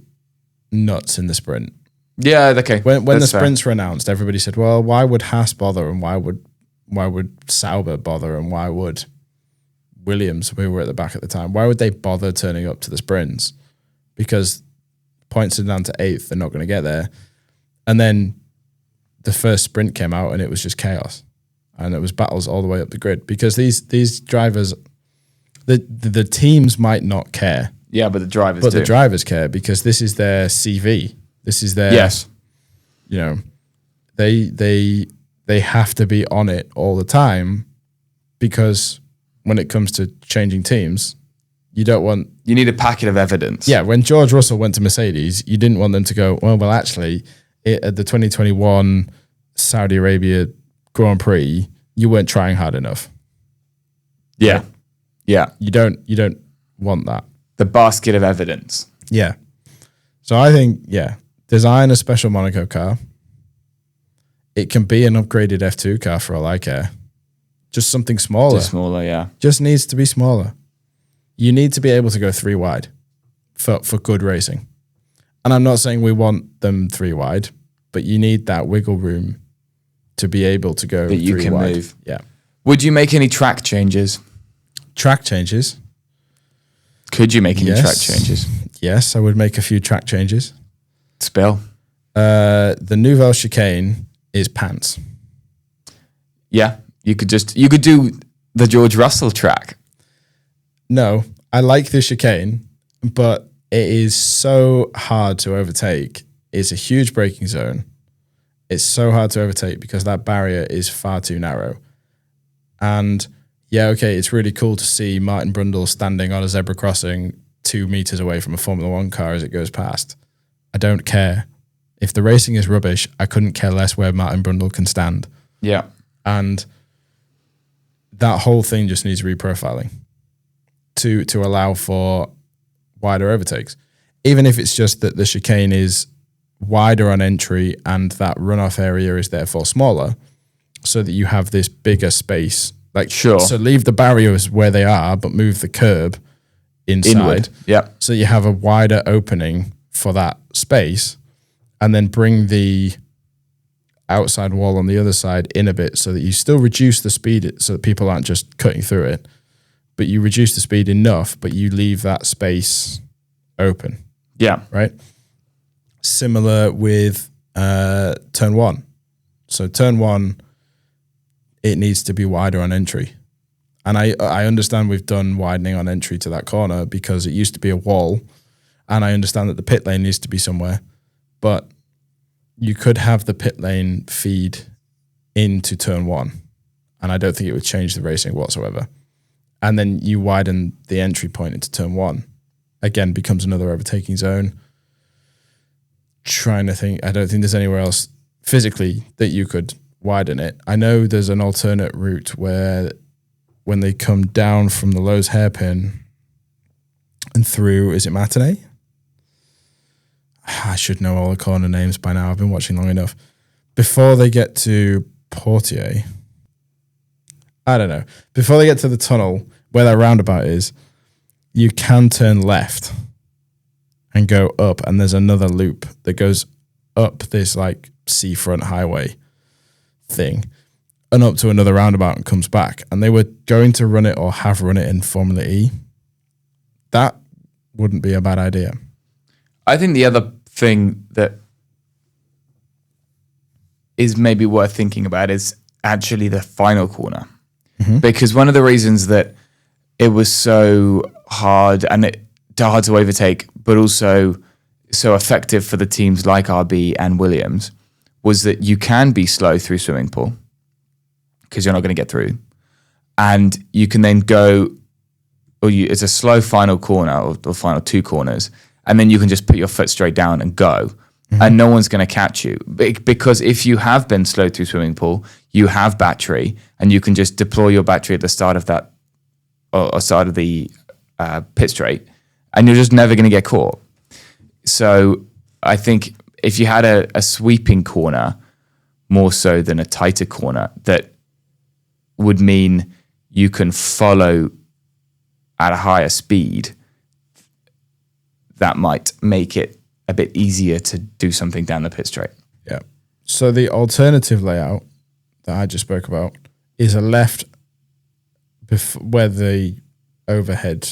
nuts in the sprint. Yeah, okay. When the sprints were announced, everybody said, well, why would Haas bother, and why would Sauber bother, and why would Williams, who were at the back at the time, why would they bother turning up to the sprints? Because points are down to 8th, they're not going to get there. And then the first sprint came out and it was just chaos. And it was battles all the way up the grid. Because these drivers, the teams might not care. Yeah, but the drivers do. The drivers care because this is their CV. This is their... Yes. They have to be on it all the time because when it comes to changing teams, you don't want... You need a packet of evidence. Yeah, when George Russell went to Mercedes, you didn't want them to go, well, actually, at the 2021 Saudi Arabia Grand Prix, you weren't trying hard enough. Yeah. Right? Yeah. You don't want that. The basket of evidence. Yeah. So I think, design a special Monaco car. It can be an upgraded F2 car for all I care. Just something smaller. Just smaller, yeah. Just needs to be smaller. You need to be able to go 3 wide for good racing. And I'm not saying we want them 3 wide, but you need that wiggle room to be able to go that you 3 can wide. move. Yeah. Would you make any track changes? Track changes? Could you make any track changes? Yes, I would make a few track changes. Spill. The Nouvelle chicane is pants. Yeah. You could do the George Russell track. No, I like the chicane, but it is so hard to overtake. It's a huge braking zone. It's so hard to overtake because that barrier is far too narrow. And it's really cool to see Martin Brundle standing on a zebra crossing 2 meters away from a Formula One car as it goes past. I don't care. If the racing is rubbish, I couldn't care less where Martin Brundle can stand. Yeah. And that whole thing just needs reprofiling to allow for wider overtakes. Even if it's just that the chicane is wider on entry and that runoff area is therefore smaller, so that you have this bigger space. Sure. So leave the barriers where they are, but move the curb inside. Inward. Yeah. So you have a wider opening for that space, and then bring the outside wall on the other side in a bit so that you still reduce the speed so that people aren't just cutting through it, but you reduce the speed enough, but you leave that space open. Yeah. Right? Similar with turn 1. So turn 1, it needs to be wider on entry. And I understand we've done widening on entry to that corner because it used to be a wall, and I understand that the pit lane needs to be somewhere, but you could have the pit lane feed into turn 1, and I don't think it would change the racing whatsoever. And then you widen the entry point into turn 1. Again, becomes another overtaking zone. Trying to think, I don't think there's anywhere else physically that you could widen it. I know there's an alternate route where when they come down from the Lowe's hairpin and through, is it Matinee? I should know all the corner names by now. I've been watching long enough. Before they get to Portier, I don't know. Before they get to the tunnel, where that roundabout is, you can turn left and go up, and there's another loop that goes up this seafront highway thing and up to another roundabout and comes back. And they were going to run it or have run it in Formula E. That wouldn't be a bad idea. I think the other thing that is maybe worth thinking about is actually the final corner. Mm-hmm. Because one of the reasons that it was so hard to overtake, but also so effective for the teams like RB and Williams, was that you can be slow through swimming pool because you're not going to get through. And you can then go, it's a slow final corner or final 2 corners, and then you can just put your foot straight down and go. Mm-hmm. And no one's going to catch you. Because if you have been slow through swimming pool, you have battery, and you can just deploy your battery at the start of that, or start of the pit straight, and you're just never going to get caught. So I think if you had a sweeping corner more so than a tighter corner, that would mean you can follow at a higher speed, that might make it a bit easier to do something down the pit straight. Yeah. So the alternative layout that I just spoke about is a left where the overhead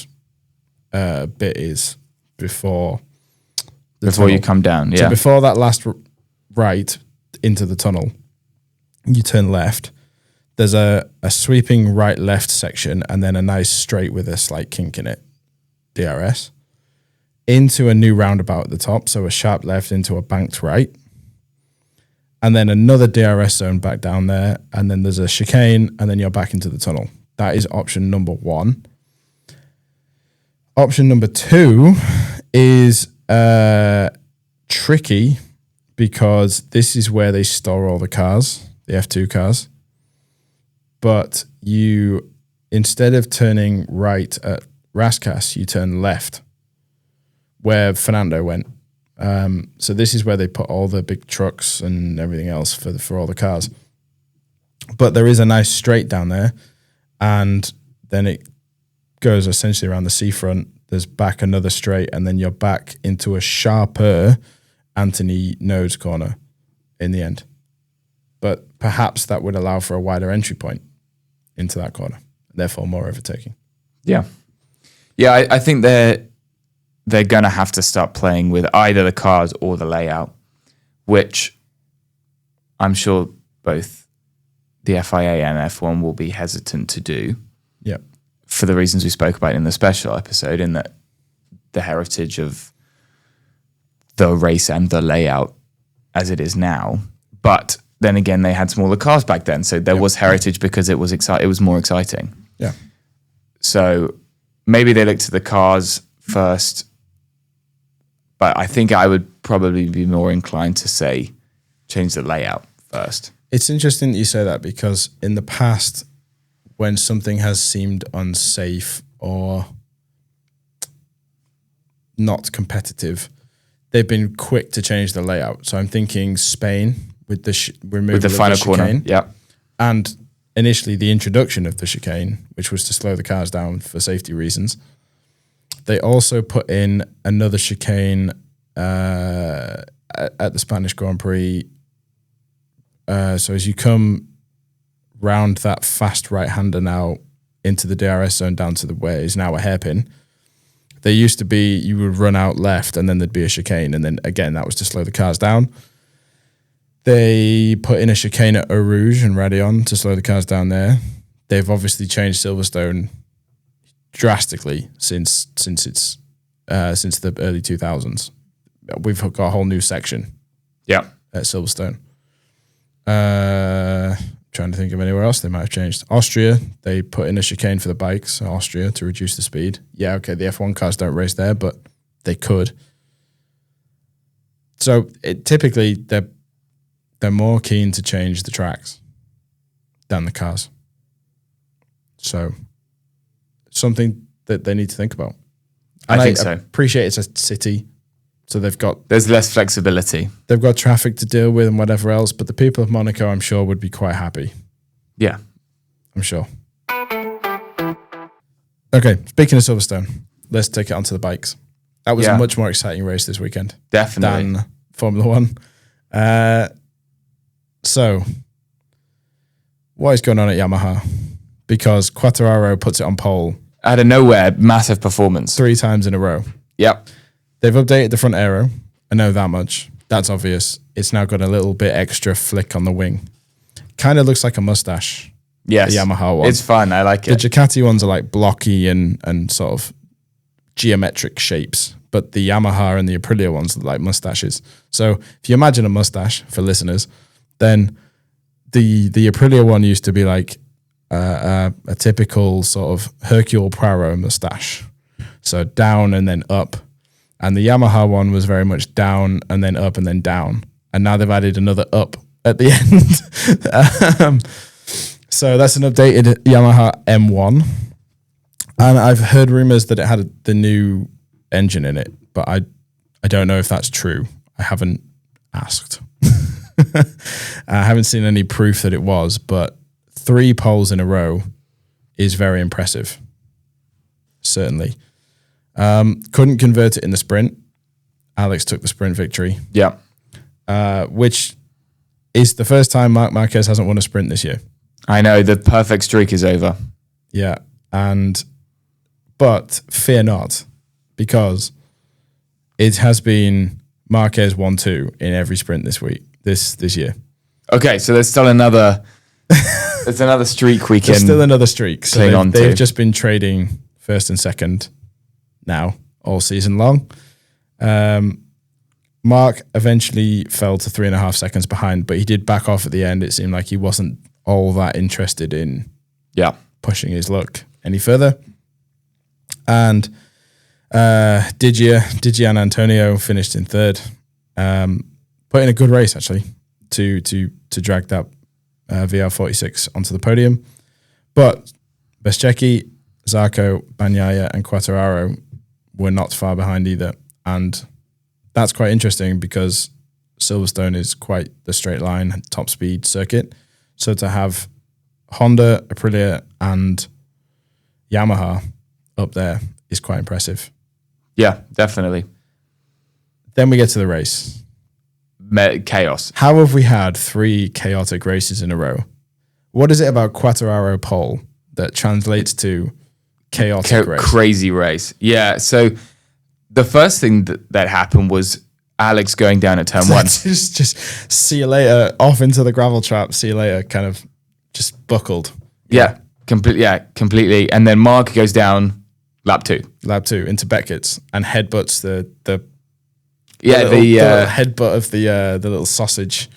bit is before you come down. Yeah. So before that last right into the tunnel, you turn left. There's a sweeping right-left section and then a nice straight with a slight kink in it, DRS, into a new roundabout at the top, so a sharp left into a banked right, and then another DRS zone back down there, and then there's a chicane, and then you're back into the tunnel. That is option number 1. Option number 2 is tricky because this is where they store all the cars, the F2 cars. But you, instead of turning right at Rascasse, you turn left where Fernando went. So this is where they put all the big trucks and everything else for all the cars. But there is a nice straight down there, and then it goes essentially around the seafront. There's back another straight, and then you're back into a sharper Anthony Nose corner in the end. But perhaps that would allow for a wider entry point into that corner, therefore more overtaking. Yeah. Yeah, I think they're going to have to start playing with either the cars or the layout, which I'm sure both the FIA and F1 will be hesitant to do. Yeah. For the reasons we spoke about in the special episode, in that the heritage of the race and the layout as it is now. But then again, they had smaller cars back then, so there was heritage because it was it was more exciting. Yeah. So maybe they look to the cars first, but I think I would probably be more inclined to say change the layout first. It's interesting that you say that, because in the past, when something has seemed unsafe or not competitive, they've been quick to change the layout. So I'm thinking Spain with the removal with the final of the chicane, corner, yeah, and initially the introduction of the chicane, which was to slow the cars down for safety reasons. They also put in another chicane at the Spanish Grand Prix. So as you come round that fast right-hander now into the DRS zone down to the where is now a hairpin, there used to be, you would run out left and then there'd be a chicane, and then again that was to slow the cars down. They put in a chicane at Eau Rouge and Raidillon to slow the cars down there. They've obviously changed Silverstone drastically since the early 2000s. We've got a whole new section. Yeah, at Silverstone. Trying to think of anywhere else they might have changed. Austria, they put in a chicane for the bikes. Austria to reduce the speed. Yeah, okay, the F1 cars don't race there, but they could. So typically they're more keen to change the tracks than the cars. So something that they need to think about. And I think so. Appreciate it's a city, so there's less flexibility. They've got traffic to deal with and whatever else, but the people of Monaco, I'm sure, would be quite happy. Yeah. I'm sure. Okay, speaking of Silverstone, let's take it onto the bikes. That was a much more exciting race this weekend. Definitely. Than Formula One. So, what is going on at Yamaha? Because Quartararo puts it on pole. Out of nowhere, massive performance. 3 times in a row. Yep. They've updated the front aero. I know that much. That's obvious. It's now got a little bit extra flick on the wing. Kind of looks like a mustache. Yes. The Yamaha one. It's fun. I like it. The Ducati ones are like blocky and sort of geometric shapes, but the Yamaha and the Aprilia ones look like mustaches. So if you imagine a mustache for listeners, then the Aprilia one used to be like a typical sort of Hercule Poirot mustache. So down and then up. And the Yamaha one was very much down and then up and then down. And now they've added another up at the end. So that's an updated Yamaha M1. And I've heard rumors that it had the new engine in it, but I don't know if that's true. I haven't asked. I haven't seen any proof that it was, but 3 poles in a row is very impressive. Certainly. Couldn't convert it in the sprint. Alex took the sprint victory. Yeah. Which is the first time Marc Marquez hasn't won a sprint this year. I know, the perfect streak is over. Yeah. But fear not, because it has been Marquez 1-2 in every sprint this year. Okay, so there's still another there's another streak we can. There's still another streak. So cling on to. They've just been trading first and second now all season long. Mark eventually fell to 3.5 seconds behind, but he did back off at the end. It seemed like he wasn't all that interested in pushing his luck any further. And Digia and Antonio finished in third. put in a good race actually to drag that VR46 onto the podium. But Bezzecchi, Zarco, Bagnaia, and Quartararo were not far behind either, and that's quite interesting because Silverstone is quite the straight line top speed circuit. So to have Honda, Aprilia, and Yamaha up there is quite impressive. Yeah, definitely. Then we get to the race. Chaos. How have we had 3 chaotic races in a row? What is it about Quartararo pole that translates to chaotic race? Crazy race. Yeah, so the first thing that happened was Alex going down at turn 1. just see you later, off into the gravel trap, see you later, kind of just buckled. Yeah, completely. And then Mark goes down lap 2 into Beckett's and headbutts the headbutt of the little sausage.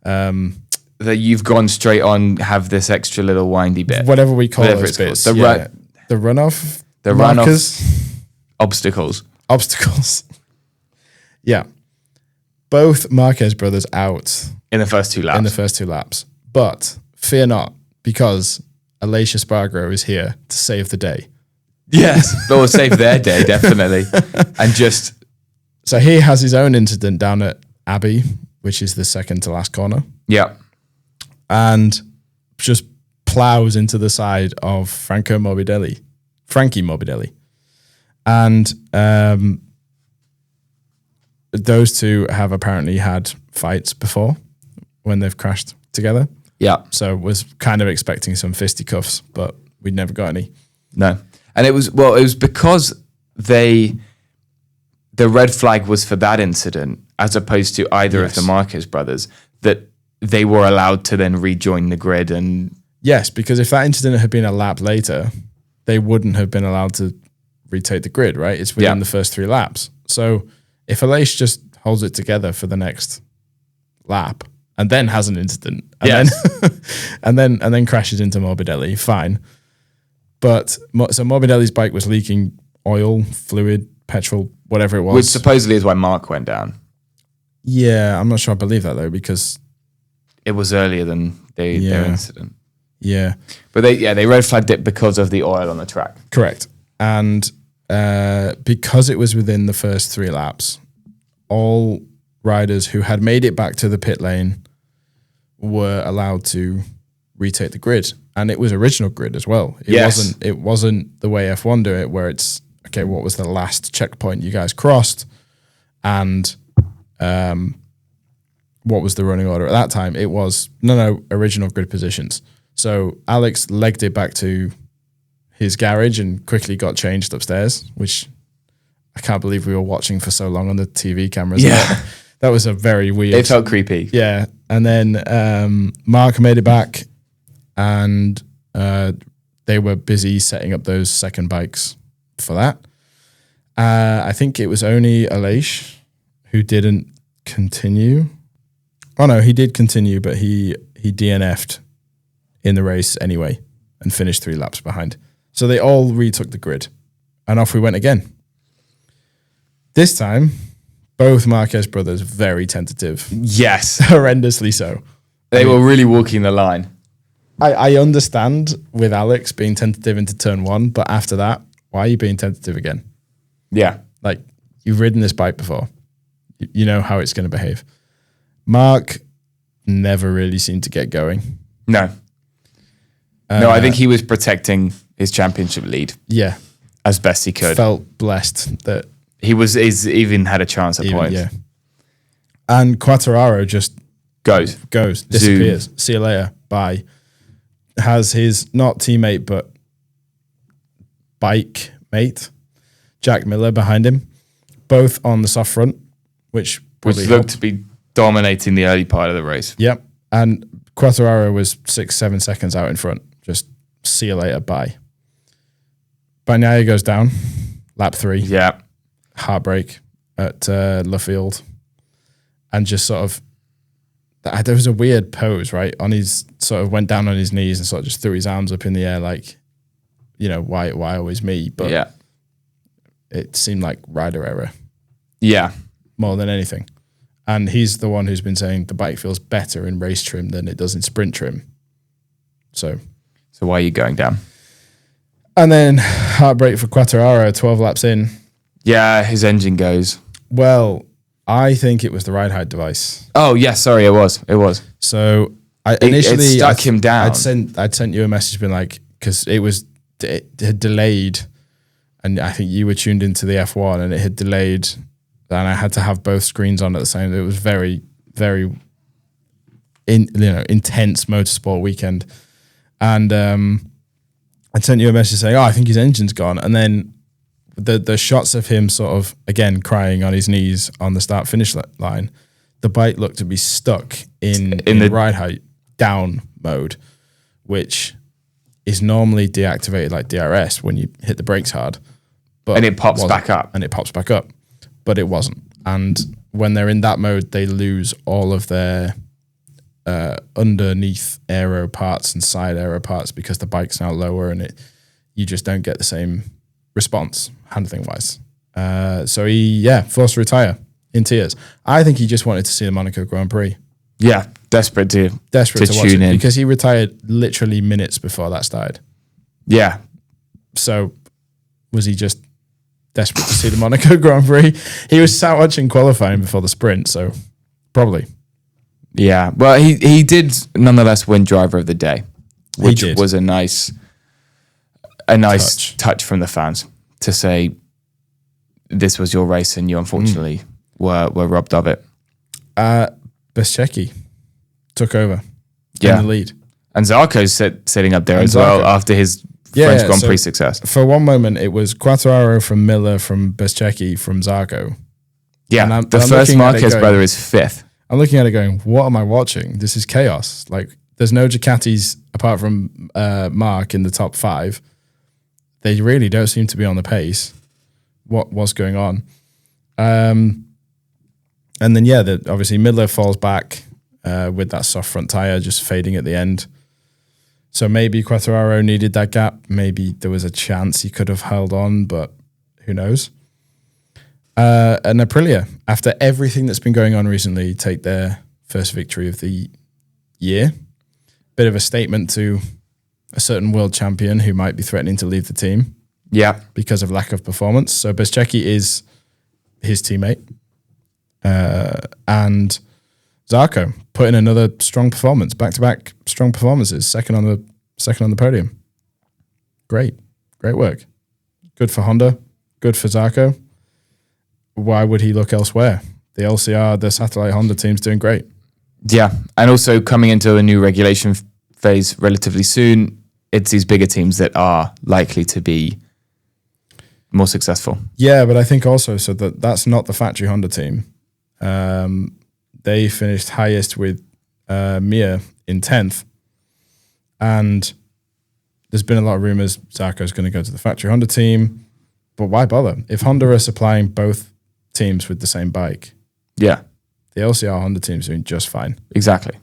That you've gone straight on, have this extra little windy bit. Whatever we call those bits. The runoff. The runoff. Obstacles. Yeah. Both Marquez brothers out. In the first 2 laps. But fear not, because Aleix Espargaro is here to save the day. Yes, or save their day, definitely. And just... So he has his own incident down at Abbey, which is the second to last corner. Yeah. And just plows into the side of Frankie Morbidelli. And those two have apparently had fights before when they've crashed together. Yeah. So was kind of expecting some fisticuffs, but we never got any. No. And it was because the red flag was for that incident as opposed to either of the Marquez brothers that they were allowed to then rejoin the grid. And yes, because if that incident had been a lap later, they wouldn't have been allowed to retake the grid, right? It's within the first 3 laps. So if Aleix just holds it together for the next lap and then has an incident and then crashes into Morbidelli, fine. But so Morbidelli's bike was leaking oil, fluid, petrol, whatever it was. Which supposedly is why Mark went down. Yeah, I'm not sure I believe that though, because it was earlier than their incident. Yeah. But they red flagged it because of the oil on the track. Correct. And because it was within the first 3 laps, all riders who had made it back to the pit lane were allowed to retake the grid. And it was original grid as well. It wasn't the way F1 do it, where it's, okay, what was the last checkpoint you guys crossed? And what was the running order at that time? It was, original grid positions. So Alex legged it back to his garage and quickly got changed upstairs, which I can't believe we were watching for so long on the TV cameras. Yeah. That was a very weird... It felt creepy. Yeah. And then Mark made it back and they were busy setting up those second bikes for that. I think it was only Aleix who didn't continue. Oh no, he did continue, but he DNF'd in the race anyway and finished 3 laps behind. So they all retook the grid and off we went again. This time, both Marquez brothers very tentative. Yes. Horrendously so. They were really walking the line. I understand with Alex being tentative into turn 1, but after that, why are you being tentative again? Yeah. Like, you've ridden this bike before. You know how it's going to behave. Mark never really seemed to get going. No. I think he was protecting his championship lead. Yeah. As best he could. Felt blessed that... He's even had a chance at points. Yeah. And Quartararo just... Goes. Disappears. Zoom. See you later. Bye. Has his, not teammate, but bike mate, Jack Miller, behind him. Both on the soft front, which looked to be dominating the early part of the race. Yep. And Quartararo was 6-7 seconds out in front. Just see you later. Bye. Bagnaia goes down. Lap 3. Yeah. Heartbreak at Luffield. And just sort of, there was a weird pose, right? On his, sort of went down on his knees and sort of just threw his arms up in the air like, why always me? But yeah. It seemed like rider error. Yeah. More than anything. And he's the one who's been saying the bike feels better in race trim than it does in sprint trim. So why are you going down? And then heartbreak for Quartararo, 12 laps in. Yeah, his engine goes. Well, I think it was the ride height device. Oh, yeah, sorry, it was. So It stuck him down. I'd sent you a message being like, because it had delayed, and I think you were tuned into the F1 and it had delayed, and I had to have both screens on at the same time. It was very, very intense motorsport weekend. And I sent you a message saying, I think his engine's gone. And then the shots of him sort of, again, crying on his knees on the start-finish line, the bike looked to be stuck in the ride height down mode, which is normally deactivated like DRS when you hit the brakes hard. And it pops back up. But it wasn't. And when they're in that mode, they lose all of their underneath aero parts and side aero parts because the bike's now lower and you just don't get the same response handling wise. So he forced to retire in tears. I think he just wanted to see the Monaco Grand Prix. Yeah, desperate to watch tune in because he retired literally minutes before that started. Yeah. So was he just desperate to see the Monaco Grand Prix? He was sat watching qualifying before the sprint, so probably. Yeah, well, he did nonetheless win driver of the day, which was a nice touch from the fans to say this was your race and you unfortunately were robbed of it. Bezzecchi took over in the lead. And Zarco's sitting up there as well after his French Grand Prix success. For one moment, it was Quartararo from Miller, from Bezzecchi, from Zarco. Yeah, the first Marquez brother is fifth. I'm looking at it going, what am I watching? This is chaos. Like, there's no Ducatis apart from Mark in the top 5. They really don't seem to be on the pace. What's going on? And then, obviously Miller falls back with that soft front tire just fading at the end. So maybe Quartararo needed that gap. Maybe there was a chance he could have held on, but who knows? And Aprilia, after everything that's been going on recently, take their first victory of the year. Bit of a statement to a certain world champion who might be threatening to leave the team. Yeah. Because of lack of performance. So Bezzecchi is his teammate. And Zarco put in another strong performance, back-to-back strong performances, second on the podium. Great work. Good for Honda, good for Zarco. Why would he look elsewhere? The LCR, the satellite Honda team's doing great. Yeah, and also coming into a new regulation phase relatively soon, it's these bigger teams that are likely to be more successful. Yeah, but I think also that's not the factory Honda team. They finished highest with Mir in 10th. And there's been a lot of rumors Zarco's going to go to the factory Honda team. But why bother? If Honda are supplying both teams with the same bike, the LCR Honda team's doing just fine. Exactly.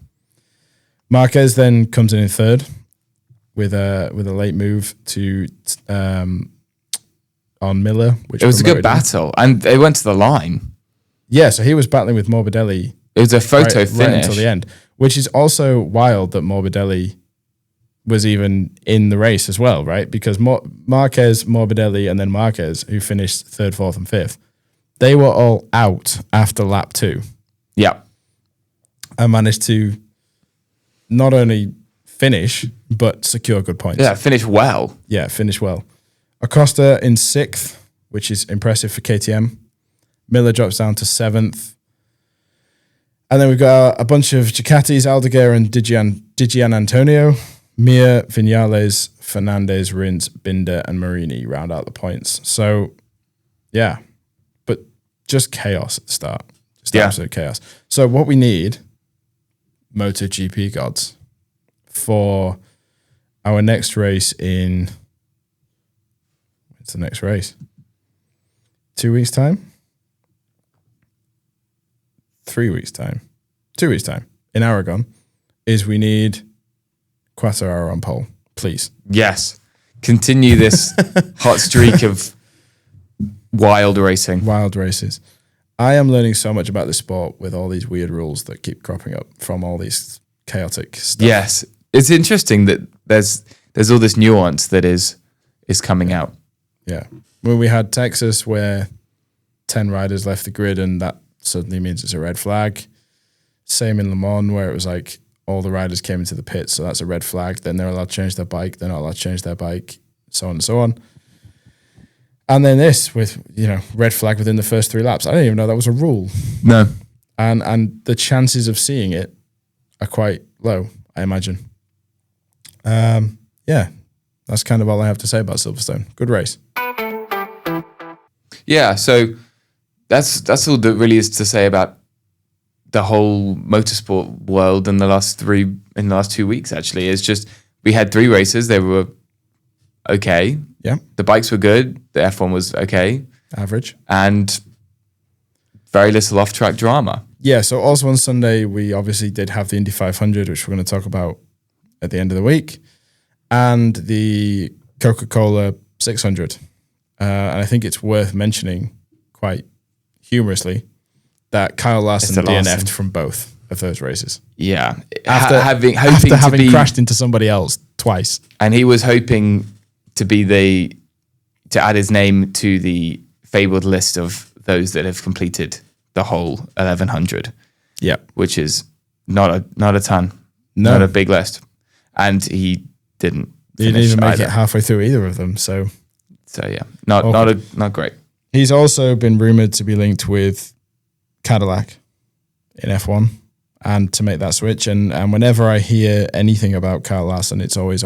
Marquez then comes in third with a late move to on Miller, which it was a good battle, and they went to the line. Yeah, so he was battling with Morbidelli. It was a photo finish right until the end, which is also wild that Morbidelli was even in the race as well, right? Because Marquez, Morbidelli, and then Marquez, who finished 3rd, 4th, and 5th, they were all out after lap 2. Yeah. And managed to not only finish, but secure good points. Yeah, finish well. Yeah, finish well. Acosta in 6th, which is impressive for KTM. Miller drops down to 7th. And then we've got a bunch of Ducatis, Aldeguer and Digian Antonio. Mir, Vinales, Fernandez, Rins, Binder, and Marini round out the points. So, yeah. But just chaos at the start. Just absolute chaos. So what we need, MotoGP gods, for our next race in... What's the next race? 2 weeks' time? 3 weeks' time? 2 weeks' time in Aragon is we need Quartararo on pole, please. Yes. Continue this hot streak of wild racing. Wild races. I am learning so much about this sport with all these weird rules that keep cropping up from all these chaotic stuff. Yes, it's interesting that there's all this nuance that is coming out. Yeah. When we had Texas where 10 riders left the grid and that suddenly means it's a red flag. Same in Le Mans where it was like all the riders came into the pit, so that's a red flag. Then they're allowed to change their bike. They're not allowed to change their bike, so on and so on. And then this with, red flag within the first 3 laps. I didn't even know that was a rule. No. And the chances of seeing it are quite low, I imagine. Yeah, that's kind of all I have to say about Silverstone. Good race. Yeah, so that's all that really is to say about the whole motorsport world in the last 2 weeks. Actually, it's just we had 3 races. They were okay. Yeah, the bikes were good. The F1 was okay, average, and very little off-track drama. Yeah. So also on Sunday we obviously did have the Indy 500, which we're going to talk about at the end of the week, and the Coca-Cola 600. And I think it's worth mentioning quite humorously that Kyle Larson DNF'd from both of those races. Yeah. After having crashed into somebody else twice. And he was hoping to add his name to the fabled list of those that have completed the whole 1100. Yeah. Which is not a ton. No. Not a big list. And he didn't. He didn't even make it halfway through either of them. So yeah, not great. He's also been rumored to be linked with Cadillac in F1 and to make that switch. And whenever I hear anything about Kyle Larson, it's always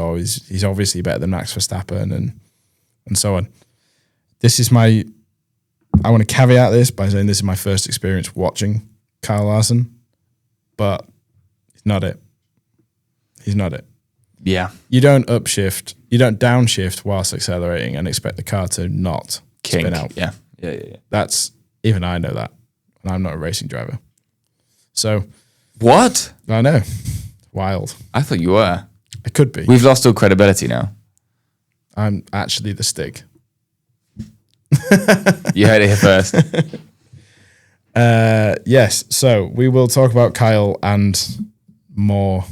he's obviously better than Max Verstappen and so on. I want to caveat this by saying this is my first experience watching Kyle Larson, but he's not it. He's not it. Yeah. You don't downshift whilst accelerating and expect the car to not spin out. Yeah. That's, even I know that. And I'm not a racing driver. So. What? I know. Wild. I thought you were. I could be. We've lost all credibility now. I'm actually the Stig. You heard it here first. Yes. So we will talk about Kyle and more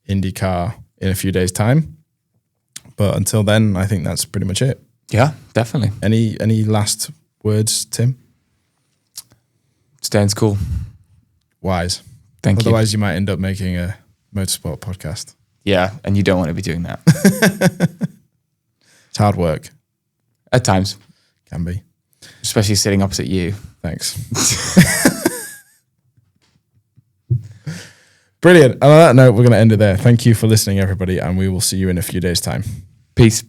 IndyCar in a few days' time. But until then, I think that's pretty much it. Yeah, definitely. Any last words, Tim? Staying's cool. Wise. Thank you. Otherwise, you might end up making a motorsport podcast. Yeah, and you don't want to be doing that. It's hard work. At times. Can be. Especially sitting opposite you. Thanks. Brilliant. And on that note, we're going to end it there. Thank you for listening, everybody, and we will see you in a few days' time. Peace.